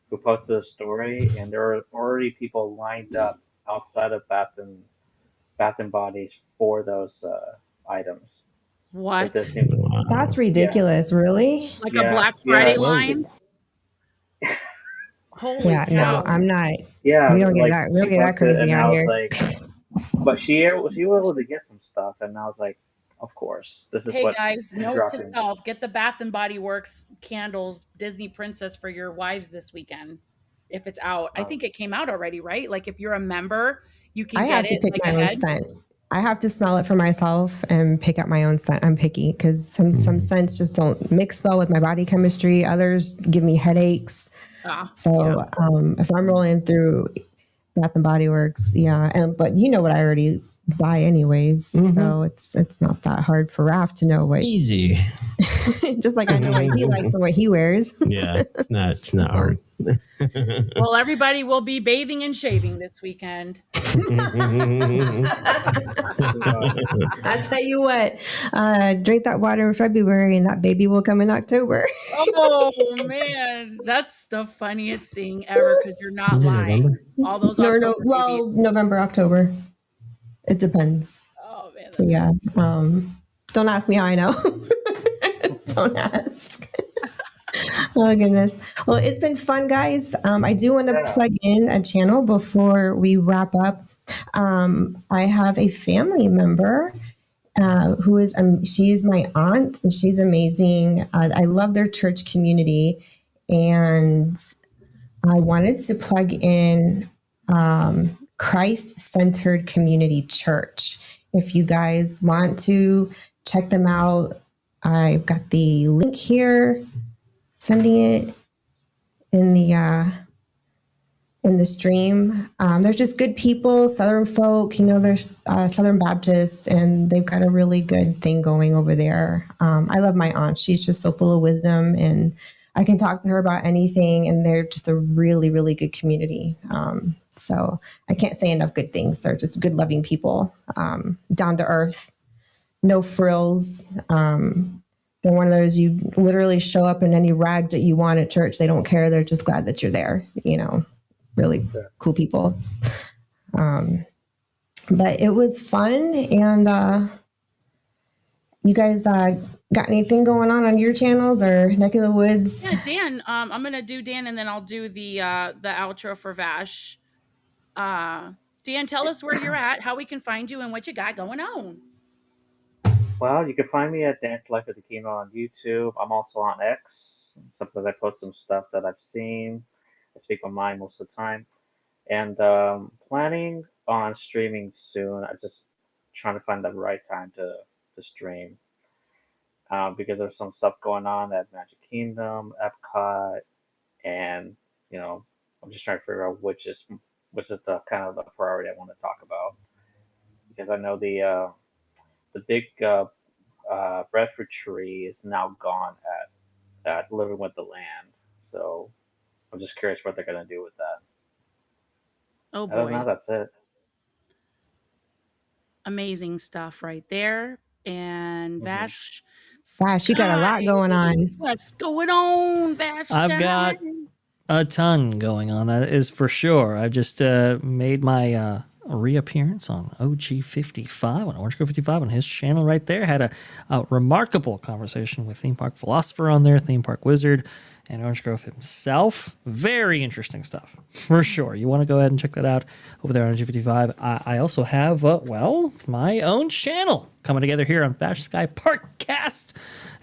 who posted a story, and there are already people lined up outside of Bath and Bodies for those items. What? This seems, That's yeah, ridiculous, really? Like a yeah, Black yeah, Friday line? Holy Yeah, no, cow. I'm not. yeah. We don't get Like that. We she don't get that posted, crazy and out I was here. like, but she was able to get some stuff, and I was like, of course, this is Hey what guys, note to dropping. self, get the Bath and Body Works candles Disney Princess for your wives this weekend if it's out. I think it came out already, right? Like if you're a member, you can I get have to it pick like my own ahead. scent. I have to smell it for myself and pick out my own scent. I'm picky because some scents just don't mix well with my body chemistry. Others give me headaches. So if I'm rolling through Bath and Body Works, yeah, but you know what I already buy anyways, so it's not that hard for Raph to know what. Easy. Just like I know what he likes and what he wears. Yeah, it's not hard. Well, everybody will be bathing and shaving this weekend. I tell you what, drink that water in February and that baby will come in October. Oh man, that's the funniest thing ever because you're not lying. All those October babies. Well, November, October. It depends. Oh man, But that's yeah. Don't ask me how I know. Don't ask. Oh goodness. Well, it's been fun, guys. I do want to plug in a channel before we wrap up. I have a family member who is she's my aunt and she's amazing. I love their church community, and I wanted to plug in Christ Centered Community Church. If you guys want to check them out, I've got the link here. Sending it in the stream. They're just good people, Southern folk. You know, they're Southern Baptists, and they've got a really good thing going over there. I love my aunt. She's just so full of wisdom, and I can talk to her about anything. And they're just a really, really good community. So I can't say enough good things. They're just good, loving people, down to earth, no frills. They're one of those you literally show up in any rags that you want at church. They don't care. They're just glad that you're there. You know, really cool people. But it was fun. And you guys got anything going on your channels or neck of the woods? Yeah, Dan. I'm gonna do Dan, and then I'll do the outro for Vash. Dan, tell us where you're at, how we can find you, and what you got going on. Well, you can find me at Dance Life of the Chemo on YouTube. I'm also on X. Sometimes I post some stuff that I've seen. I speak my mind most of the time. And planning on streaming soon. I just trying to find the right time to stream. Because there's some stuff going on at Magic Kingdom, Epcot, and you know, I'm just trying to figure out which is the kind of the priority I want to talk about. Because I know the big breadfruit tree is now gone at Living with the Land. So I'm just curious what they're gonna do with that. Oh Other than boy, that, that's it. amazing stuff right there. And Vash, Gosh, you got a lot going on. what's going on, Vash? I've got time? a ton going on. That is for sure. I just made my reappearance on OG55 on Orange Grove 55 on his channel right there. Had a remarkable conversation with Theme Park Philosopher on there, Theme Park Wizard, and Orange Grove himself. Very interesting stuff, for sure. You want to go ahead and check that out over there on OG55. I also have, my own channel coming together here on Vash Sky Parkcast.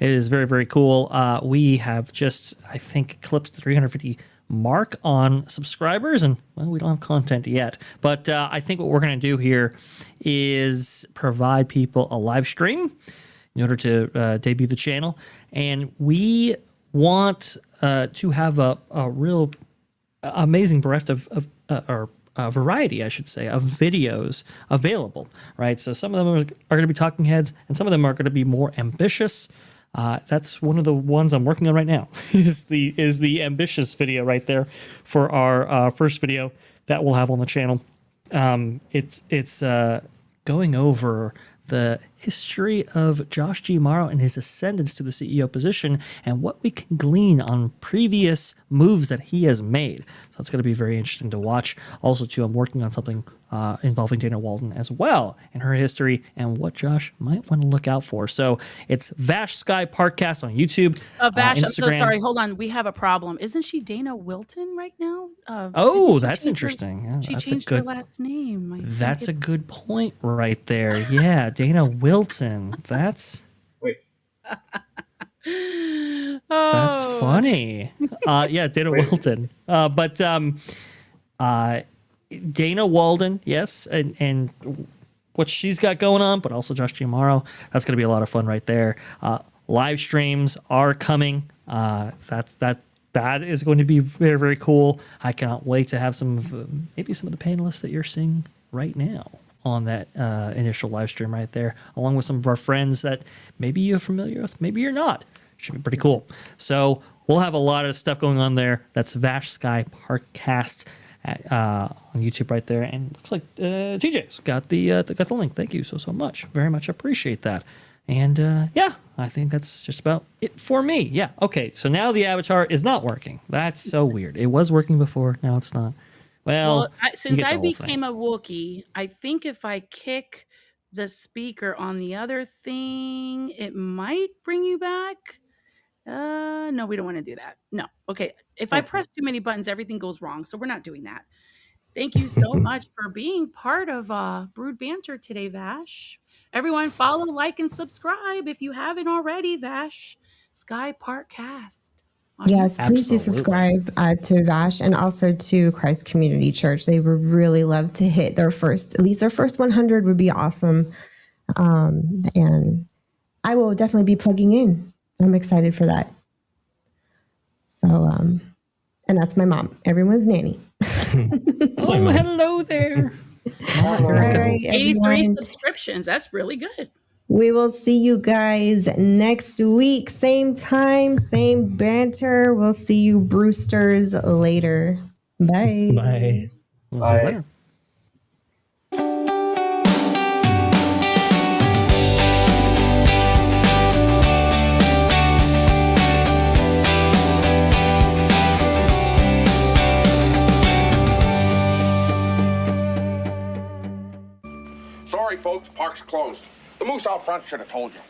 It is very, very cool. We have just, I think, eclipsed the 350 mark on subscribers, and well, we don't have content yet, but I think what we're going to do here is provide people a live stream in order to debut the channel, and we want to have a real amazing breadth of variety, I should say, of videos available, right? So some of them are going to be talking heads, and some of them are going to be more ambitious. That's one of the ones I'm working on right now. is the ambitious video right there for our first video that we'll have on the channel. It's going over the history of Josh G. Morrow and his ascendance to the CEO position and what we can glean on previous moves that he has made. So it's going to be very interesting to watch. Also, too, I'm working on something involving Dana Walden as well and her history and what Josh might want to look out for. So it's Vash Sky Parkcast on YouTube. Vash, Instagram. I'm so sorry. Hold on. We have a problem. Isn't she Dana Wilton right now? That's interesting. Yeah, she that's changed her last name. That's a good point right there. Yeah, Dana Wilton. That's... Wait. That's funny. Yeah, Dana Wilton. But Dana Walden, yes, and what she's got going on, but also Josh Giamaro. That's going to be a lot of fun right there. Live streams are coming. That is going to be very, very cool. I cannot wait to have maybe some of the panelists that you're seeing right now on that initial live stream right there, along with some of our friends that maybe you're familiar with, maybe you're not. Should be pretty cool. So we'll have a lot of stuff going on there. That's Vash Sky Parkcast on YouTube right there. And it looks like TJ's got the link. Thank you so much. Very much appreciate that. And yeah, I think that's just about it for me. Yeah. Okay. So now the avatar is not working. That's so weird. It was working before. Now it's not. Well, since I became a Wookiee, I think if I kick the speaker on the other thing, it might bring you back. No, we don't want to do that. No. Okay. If I press too many buttons, everything goes wrong. So we're not doing that. Thank you so much for being part of Brewed Banter today, Vash. Everyone follow, like, and subscribe if you haven't already, Vash Sky Parkcast. Yes, please do subscribe to Vash and also to Christ Community Church. They would really love to hit at least their first 100 would be awesome. And I will definitely be plugging in. I'm excited for that. So, and that's my mom, everyone's nanny. Oh, hello there. All right, 83 subscriptions. That's really good. We will see you guys next week. Same time, same banter. We'll see you Brewsters later. Bye. Bye. We'll see you later. Sorry, folks, park's closed. The moose out front should have told you.